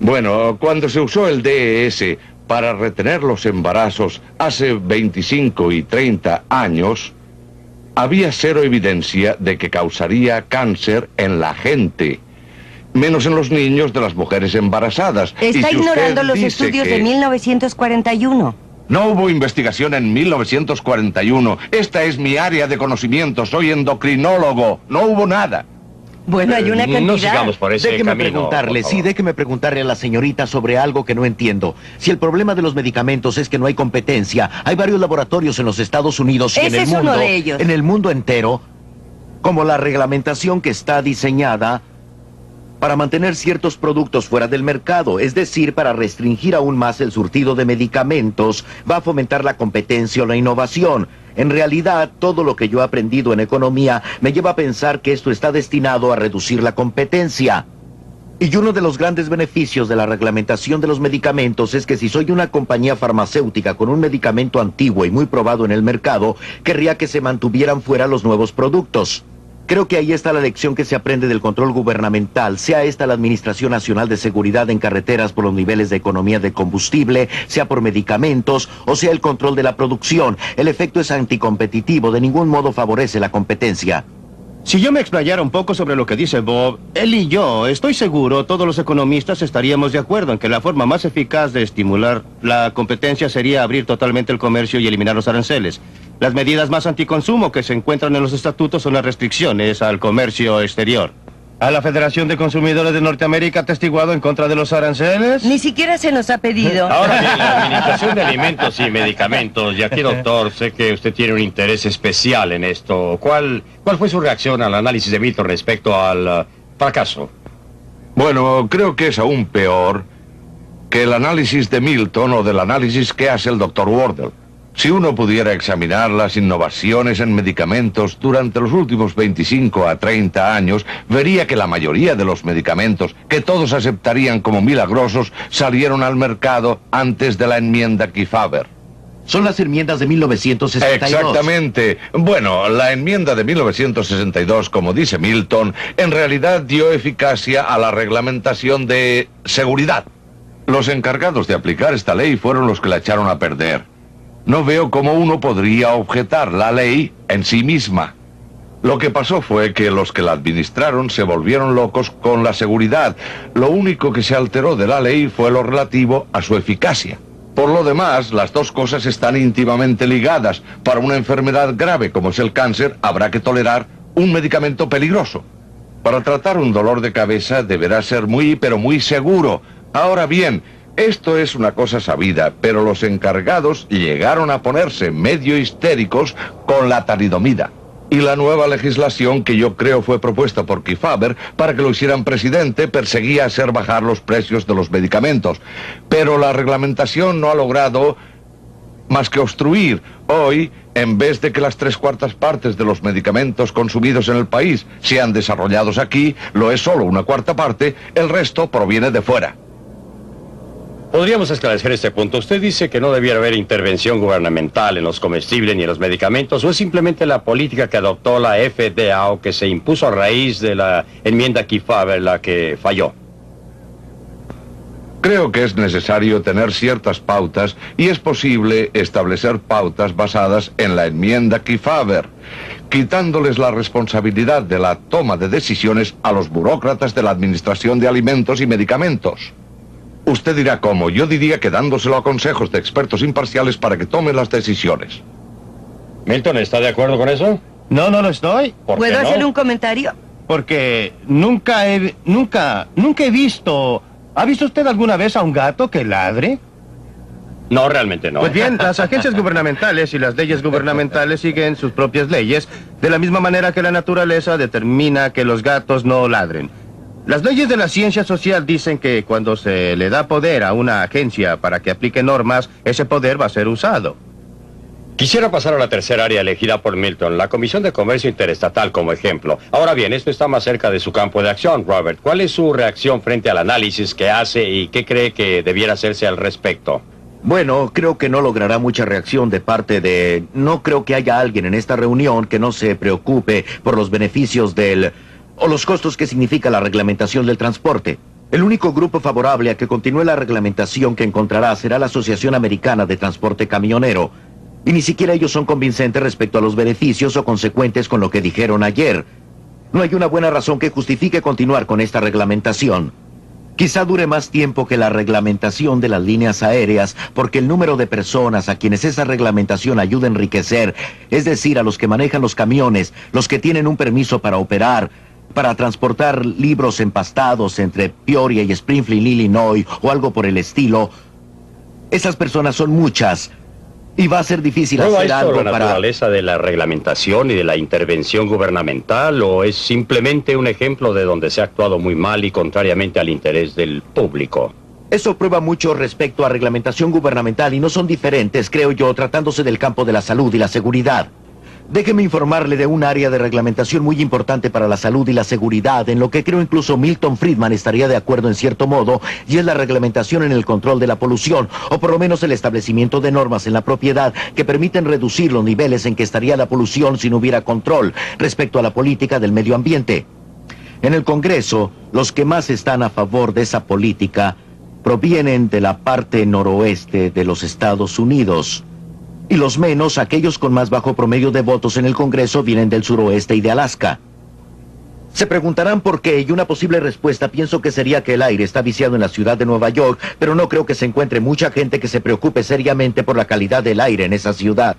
Bueno, cuando se usó el DES para retener los embarazos hace 25 y 30 años, había cero evidencia de que causaría cáncer en la gente, menos en los niños de las mujeres embarazadas. Está Y si ignorando usted los dice estudios que de 1941. no hubo investigación en 1941. Esta es mi área de conocimiento, soy endocrinólogo. No hubo nada. Bueno, hay una cantidad. No sigamos por ese Déjeme camino, preguntarle, por sí, favor. déjeme preguntarle a la señorita sobre algo que no entiendo. Si el problema de los medicamentos es que no hay competencia, hay varios laboratorios en los Estados Unidos y en Ese el es mundo, uno de ellos. en el mundo entero, como la reglamentación que está diseñada para mantener ciertos productos fuera del mercado, es decir, para restringir aún más el surtido de medicamentos, va a fomentar la competencia o la innovación. En realidad, todo lo que yo he aprendido en economía me lleva a pensar que esto está destinado a reducir la competencia. Y uno de los grandes beneficios de la reglamentación de los medicamentos es que si soy una compañía farmacéutica con un medicamento antiguo y muy probado en el mercado, querría que se mantuvieran fuera los nuevos productos. Creo que ahí está la lección que se aprende del control gubernamental, sea esta la Administración Nacional de Seguridad en Carreteras por los niveles de economía de combustible, sea por medicamentos, o sea el control de la producción. El efecto es anticompetitivo, de ningún modo favorece la competencia. Si yo me explayara un poco sobre lo que dice Bob, él y yo, estoy seguro, todos los economistas estaríamos de acuerdo en que la forma más eficaz de estimular la competencia sería abrir totalmente el comercio y eliminar los aranceles. Las medidas más anticonsumo que se encuentran en los estatutos son las restricciones al comercio exterior. ¿A la Federación de Consumidores de Norteamérica ha testiguado en contra de los aranceles? Ni siquiera se nos ha pedido. Ahora bien, la Administración de Alimentos y Medicamentos, y aquí, doctor, sé que usted tiene un interés especial en esto. ¿Cuál fue su reacción al análisis de Milton respecto al fracaso? Bueno, creo que es aún peor que el análisis de Milton o del análisis que hace el Dr. Wardle. Si uno pudiera examinar las innovaciones en medicamentos durante los últimos 25 a 30 años, vería que la mayoría de los medicamentos, que todos aceptarían como milagrosos, salieron al mercado antes de la enmienda Kefauver. Son las enmiendas de 1962. Exactamente. Bueno, la enmienda de 1962, como dice Milton, en realidad dio eficacia a la reglamentación de seguridad. Los encargados de aplicar esta ley fueron los que la echaron a perder. No veo cómo uno podría objetar la ley en sí misma. Lo que pasó fue que los que la administraron se volvieron locos con la seguridad. Lo único que se alteró de la ley fue lo relativo a su eficacia. Por lo demás, las dos cosas están íntimamente ligadas. Para una enfermedad grave como es el cáncer, habrá que tolerar un medicamento peligroso. Para tratar un dolor de cabeza deberá ser muy, pero muy seguro. Ahora bien, esto es una cosa sabida, pero los encargados llegaron a ponerse medio histéricos con la talidomida. Y la nueva legislación que yo creo fue propuesta por Kefauver para que lo hicieran presidente perseguía hacer bajar los precios de los medicamentos. Pero la reglamentación no ha logrado más que obstruir. Hoy, en vez de que las 3/4 partes de los medicamentos consumidos en el país sean desarrollados aquí, lo es solo 1/4 parte, el resto proviene de fuera. Podríamos esclarecer este punto. Usted dice que no debiera haber intervención gubernamental en los comestibles ni en los medicamentos, o es simplemente la política que adoptó la FDA o que se impuso a raíz de la enmienda Kefauver la que falló. Creo que es necesario tener ciertas pautas y es posible establecer pautas basadas en la enmienda Kefauver, quitándoles la responsabilidad de la toma de decisiones a los burócratas de la Administración de Alimentos y Medicamentos. Usted dirá cómo. Yo diría que dándoselo a consejos de expertos imparciales para que tomen las decisiones. Milton, ¿está de acuerdo con eso? No, no lo estoy. ¿Puedo hacer un comentario? Porque nunca he visto... ¿Ha visto usted alguna vez a un gato que ladre? No, realmente no. Pues bien, las agencias gubernamentales y las leyes gubernamentales siguen sus propias leyes, de la misma manera que la naturaleza determina que los gatos no ladren. Las leyes de la ciencia social dicen que cuando se le da poder a una agencia para que aplique normas, ese poder va a ser usado. Quisiera pasar a la tercera área elegida por Milton, la Comisión de Comercio Interestatal como ejemplo. Ahora bien, esto está más cerca de su campo de acción, Robert. ¿Cuál es su reacción frente al análisis que hace y qué cree que debiera hacerse al respecto? Bueno, creo que no logrará mucha reacción de parte de... No creo que haya alguien en esta reunión que no se preocupe por los beneficios o los costos que significa la reglamentación del transporte. El único grupo favorable a que continúe la reglamentación que encontrará será la Asociación Americana de Transporte Camionero. Y ni siquiera ellos son convincentes respecto a los beneficios o consecuentes con lo que dijeron ayer. No hay una buena razón que justifique continuar con esta reglamentación. Quizá dure más tiempo que la reglamentación de las líneas aéreas, porque el número de personas a quienes esa reglamentación ayuda a enriquecer, es decir, a los que manejan los camiones, los que tienen un permiso para operar, para transportar libros empastados entre Peoria y Springfield, Illinois, o algo por el estilo, esas personas son muchas. Y va a ser difícil hacer algo para... ¿La naturaleza de la reglamentación y de la intervención gubernamental o es simplemente un ejemplo de donde se ha actuado muy mal y contrariamente al interés del público? Eso prueba mucho respecto a reglamentación gubernamental y no son diferentes, creo yo, tratándose del campo de la salud y la seguridad. Déjeme informarle de un área de reglamentación muy importante para la salud y la seguridad, en lo que creo incluso Milton Friedman estaría de acuerdo en cierto modo, y es la reglamentación en el control de la polución, o por lo menos el establecimiento de normas en la propiedad que permiten reducir los niveles en que estaría la polución si no hubiera control respecto a la política del medio ambiente. En el Congreso, los que más están a favor de esa política provienen de la parte noroeste de los Estados Unidos. Y los menos, aquellos con más bajo promedio de votos en el Congreso, vienen del suroeste y de Alaska. Se preguntarán por qué, y una posible respuesta pienso que sería que el aire está viciado en la ciudad de Nueva York, pero no creo que se encuentre mucha gente que se preocupe seriamente por la calidad del aire en esa ciudad.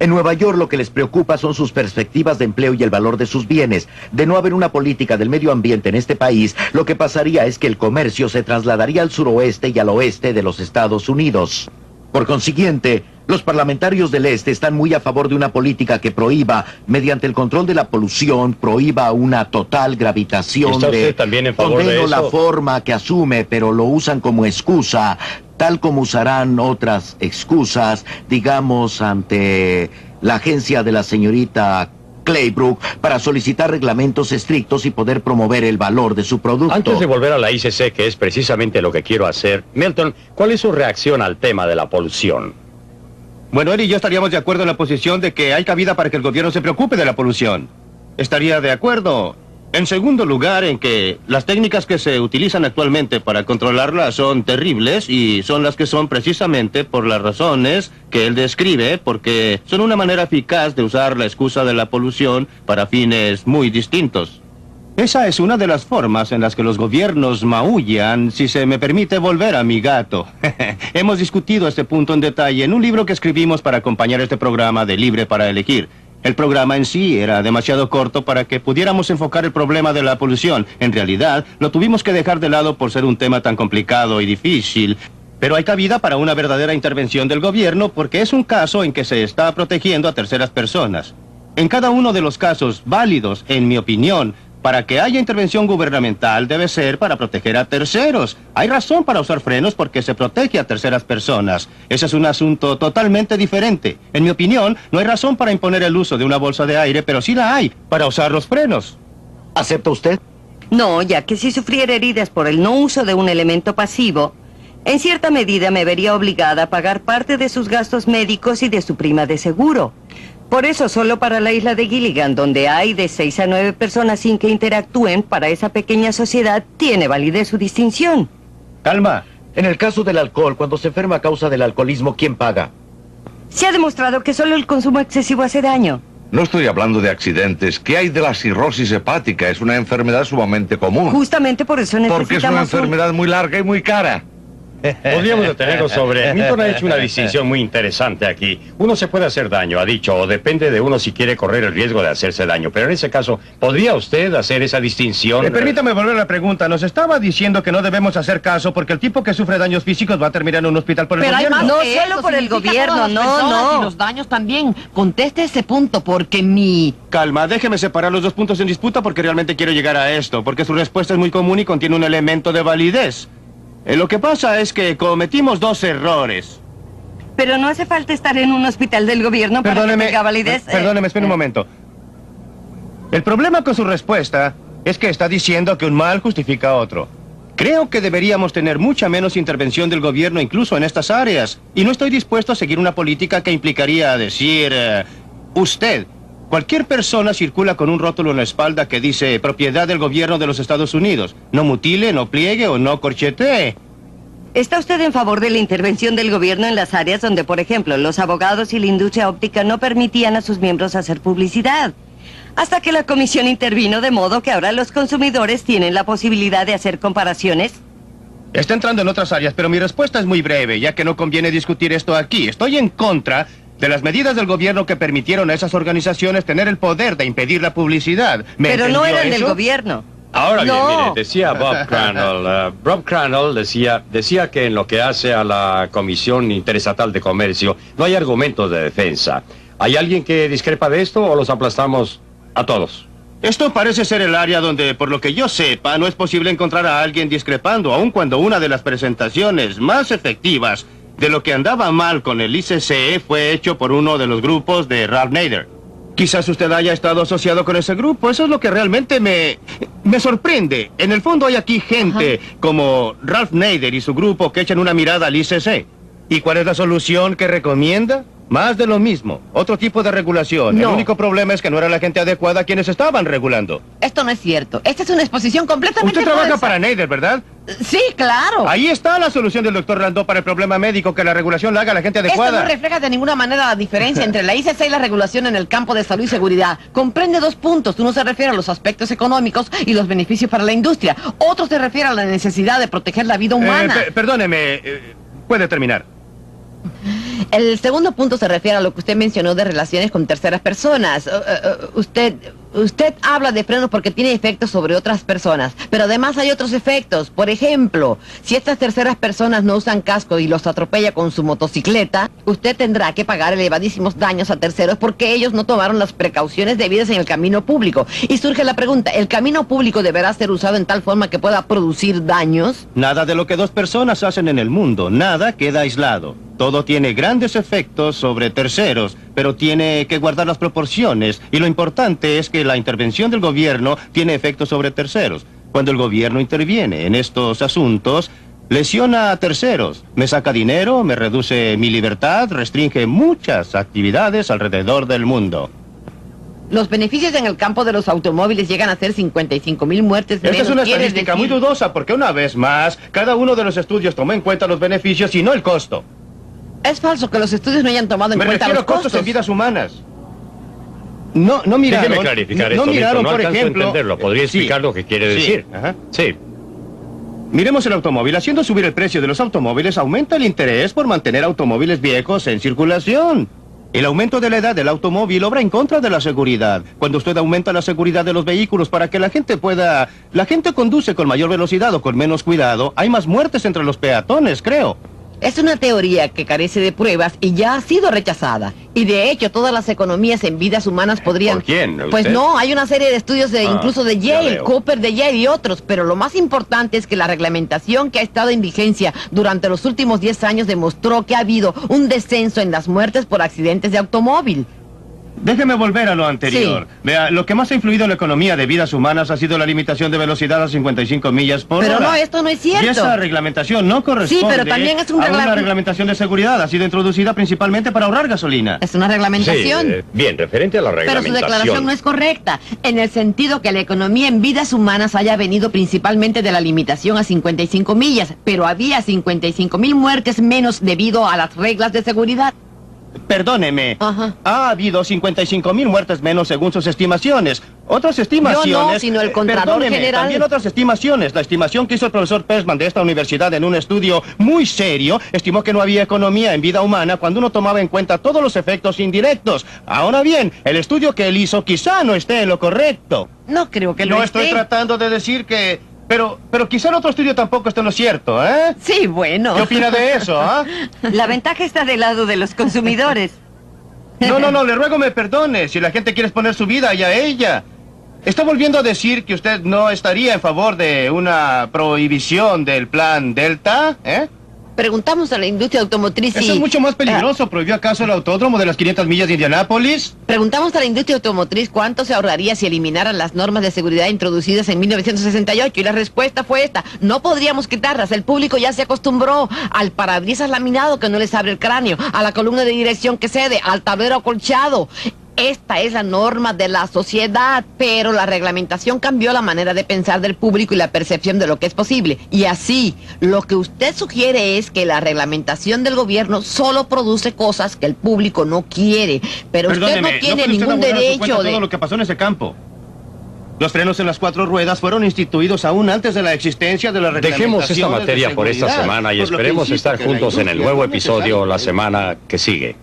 En Nueva York lo que les preocupa son sus perspectivas de empleo y el valor de sus bienes. De no haber una política del medio ambiente en este país, lo que pasaría es que el comercio se trasladaría al suroeste y al oeste de los Estados Unidos. Por consiguiente, los parlamentarios del este están muy a favor de una política que prohíba, mediante el control de la polución, prohíba una total gravitación. ¿Está usted también en favor de eso? La forma que asume, pero lo usan como excusa, tal como usarán otras excusas, digamos, ante la agencia de la señorita Claybrook para solicitar reglamentos estrictos y poder promover el valor de su producto. Antes de volver a la ICC, que es precisamente lo que quiero hacer, Milton, ¿cuál es su reacción al tema de la polución? Bueno, él y yo estaríamos de acuerdo en la posición de que hay cabida para que el gobierno se preocupe de la polución. Estaría de acuerdo. En segundo lugar, en que las técnicas que se utilizan actualmente para controlarla son terribles y son las que son precisamente por las razones que él describe, porque son una manera eficaz de usar la excusa de la polución para fines muy distintos. Esa es una de las formas en las que los gobiernos maullan, si se me permite volver a mi gato. Hemos discutido este punto en detalle en un libro que escribimos para acompañar este programa de Libre para Elegir. El programa en sí era demasiado corto para que pudiéramos enfocar el problema de la polución. En realidad, lo tuvimos que dejar de lado por ser un tema tan complicado y difícil. Pero hay cabida para una verdadera intervención del gobierno porque es un caso en que se está protegiendo a terceras personas. En cada uno de los casos válidos, en mi opinión, para que haya intervención gubernamental debe ser para proteger a terceros. Hay razón para usar frenos porque se protege a terceras personas. Ese es un asunto totalmente diferente. En mi opinión, no hay razón para imponer el uso de una bolsa de aire, pero sí la hay para usar los frenos. ¿Acepta usted? No, ya que si sufriera heridas por el no uso de un elemento pasivo, En cierta medida me vería obligada a pagar parte de sus gastos médicos y de su prima de seguro. Por eso, solo para la isla de Gilligan, donde hay de 6 a 9 personas sin que interactúen, para esa pequeña sociedad tiene validez su distinción. Calma. En el caso del alcohol, cuando se enferma a causa del alcoholismo, ¿quién paga? Se ha demostrado que solo el consumo excesivo hace daño. No estoy hablando de accidentes. ¿Qué hay de la cirrosis hepática? Es una enfermedad sumamente común. Justamente por eso necesitamos... Porque es una enfermedad muy larga y muy cara. Podríamos detenernos sobre... Milton ha hecho una distinción muy interesante aquí. Uno se puede hacer daño, ha dicho, o depende de uno si quiere correr el riesgo de hacerse daño. Pero en ese caso, ¿podría usted hacer esa distinción? Permítame volver a la pregunta. Nos estaba diciendo que no debemos hacer caso porque el tipo que sufre daños físicos va a terminar en un hospital por el gobierno. No solo por el gobierno, no. Y los daños también. Conteste ese punto porque mi... Calma, déjeme separar los dos puntos en disputa porque realmente quiero llegar a esto. Porque su respuesta es muy común y contiene un elemento de validez. Lo que pasa es que cometimos dos errores. Pero no hace falta estar en un hospital del gobierno para que tenga validez. Perdóneme, espere un momento. El problema con su respuesta es que está diciendo que un mal justifica otro. Creo que deberíamos tener mucha menos intervención del gobierno incluso en estas áreas. Y no estoy dispuesto a seguir una política que implicaría decir... usted. Cualquier persona circula con un rótulo en la espalda que dice propiedad del gobierno de los Estados Unidos. No mutile, no pliegue o no corchetee. ¿Está usted en favor de la intervención del gobierno en las áreas donde, por ejemplo, los abogados y la industria óptica no permitían a sus miembros hacer publicidad? Hasta que la comisión intervino de modo que ahora los consumidores tienen la posibilidad de hacer comparaciones. Está entrando en otras áreas, pero mi respuesta es muy breve, ya que no conviene discutir esto aquí. Estoy en contra de las medidas del gobierno que permitieron a esas organizaciones tener el poder de impedir la publicidad. Pero no eran del gobierno. Ahora bien, mire, decía Bob Crandall. Bob Crandall decía que en lo que hace a la Comisión Interestatal de Comercio no hay argumentos de defensa. ¿Hay alguien que discrepa de esto o los aplastamos a todos? Esto parece ser el área donde, por lo que yo sepa, no es posible encontrar a alguien discrepando, aun cuando una de las presentaciones más efectivas de lo que andaba mal con el ICC fue hecho por uno de los grupos de Ralph Nader. Quizás usted haya estado asociado con ese grupo. Eso es lo que realmente me sorprende. En el fondo hay aquí gente como Ralph Nader y su grupo que echan una mirada al ICC. ¿Y cuál es la solución que recomienda? Más de lo mismo. Otro tipo de regulación. No. El único problema es que no era la gente adecuada quienes estaban regulando. Esto no es cierto. Esta es una exposición completamente Usted trabaja falsa. para Nader, ¿verdad? Sí, claro. Ahí está la solución del doctor Landau para el problema médico, que la regulación la haga la gente adecuada. Esto no refleja de ninguna manera la diferencia entre la ICC y la regulación en el campo de salud y seguridad. Comprende dos puntos. Uno se refiere a los aspectos económicos y los beneficios para la industria. Otro se refiere a la necesidad de proteger la vida humana. Perdóneme, puede terminar. El segundo punto se refiere a lo que usted mencionó de relaciones con terceras personas. Usted habla de frenos porque tiene efectos sobre otras personas, pero además hay otros efectos. Por ejemplo, si estas terceras personas no usan casco y los atropella con su motocicleta, usted tendrá que pagar elevadísimos daños a terceros porque ellos no tomaron las precauciones debidas en el camino público. Y surge la pregunta, ¿el camino público deberá ser usado en tal forma que pueda producir daños? Nada de lo que dos personas hacen en el mundo, nada queda aislado. Todo tiene grandes efectos sobre terceros, pero tiene que guardar las proporciones. Y lo importante es que la intervención del gobierno tiene efectos sobre terceros. Cuando el gobierno interviene en estos asuntos, lesiona a terceros. Me saca dinero, me reduce mi libertad, restringe muchas actividades alrededor del mundo. Los beneficios en el campo de los automóviles llegan a ser 55,000 muertes menos. Esta es una ¿Quieres estadística decir? muy dudosa porque una vez más, cada uno de los estudios tomó en cuenta los beneficios y no el costo. Es falso que los estudios no hayan tomado en Me cuenta refiero los a costos costos en vidas humanas. No miraron. Déjeme clarificar no esto, miraron, Milton, no por alcanzo a ejemplo. entenderlo. ¿Podría explicar Sí. lo que quiere decir? Ajá. Sí. Miremos el automóvil. Haciendo subir el precio de los automóviles, aumenta el interés por mantener automóviles viejos en circulación. El aumento de la edad del automóvil obra en contra de la seguridad. Cuando usted aumenta la seguridad de los vehículos para que la gente pueda... La gente conduce con mayor velocidad o con menos cuidado. Hay más muertes entre los peatones, creo. Es una teoría que carece de pruebas y ya ha sido rechazada. Y de hecho, todas las economías en vidas humanas podrían... ¿Por quién? Pues ¿Usted? no, hay una serie de estudios incluso de ya Yale, veo. Cooper de Yale y otros. Pero lo más importante es que la reglamentación que ha estado en vigencia durante los últimos 10 años demostró que ha habido un descenso en las muertes por accidentes de automóvil. Déjeme volver a lo anterior. Sí. Vea, lo que más ha influido en la economía de vidas humanas ha sido la limitación de velocidad a 55 millas por hora. Pero no, esto no es cierto. Y esa reglamentación no corresponde Sí, pero también es un a una reglamentación de seguridad. Ha sido introducida principalmente para ahorrar gasolina. Es una reglamentación. Sí, bien, referente a la Pero reglamentación. su declaración no es correcta, en el sentido que la economía en vidas humanas haya venido principalmente de la limitación a 55 millas, pero había 55,000 muertes menos debido a las reglas de seguridad. Perdóneme, ha habido 55,000 muertes menos según sus estimaciones. Otras estimaciones... Yo no, sino el Contralor perdóneme, General. también otras estimaciones. La estimación que hizo el profesor Persman de esta universidad en un estudio muy serio, estimó que no había economía en vida humana cuando uno tomaba en cuenta todos los efectos indirectos. Ahora bien, el estudio que él hizo quizá no esté en lo correcto. No creo que lo No esté. estoy tratando de decir que... Pero quizá el otro estudio tampoco esté en lo cierto, ¿eh? Sí, bueno. ¿Qué opina de eso, ah? La ventaja está del lado de los consumidores. No, le ruego me perdone si la gente quiere exponer su vida y a ella. ¿Está volviendo a decir que usted no estaría en favor de una prohibición del plan Delta, Preguntamos a la industria automotriz Eso es mucho más peligroso. ¿Prohibió acaso el autódromo de las 500 millas de Indianápolis? Preguntamos a la industria automotriz cuánto se ahorraría si eliminaran las normas de seguridad introducidas en 1968 y la respuesta fue esta: no podríamos quitarlas, el público ya se acostumbró al parabrisas laminado que no les abre el cráneo, a la columna de dirección que cede, al tablero acolchado. Esta es la norma de la sociedad, pero la reglamentación cambió la manera de pensar del público y la percepción de lo que es posible. Y así, lo que usted sugiere es que la reglamentación del gobierno solo produce cosas que el público no quiere. Pero usted no tiene puede usted ningún abogar a su derecho cuenta de... todo lo que pasó en ese campo. Los frenos en las 4 ruedas fueron instituidos aún antes de la existencia de la reglamentación. Dejemos esta materia por esta semana y esperemos estar juntos en el nuevo episodio la semana que sigue.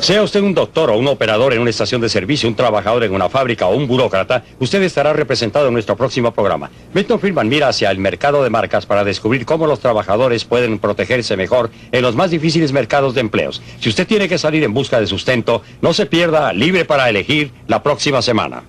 Sea usted un doctor o un operador en una estación de servicio, un trabajador en una fábrica o un burócrata, usted estará representado en nuestro próximo programa. Milton Friedman mira hacia el mercado de marcas para descubrir cómo los trabajadores pueden protegerse mejor en los más difíciles mercados de empleos. Si usted tiene que salir en busca de sustento, no se pierda Libre para Elegir la próxima semana.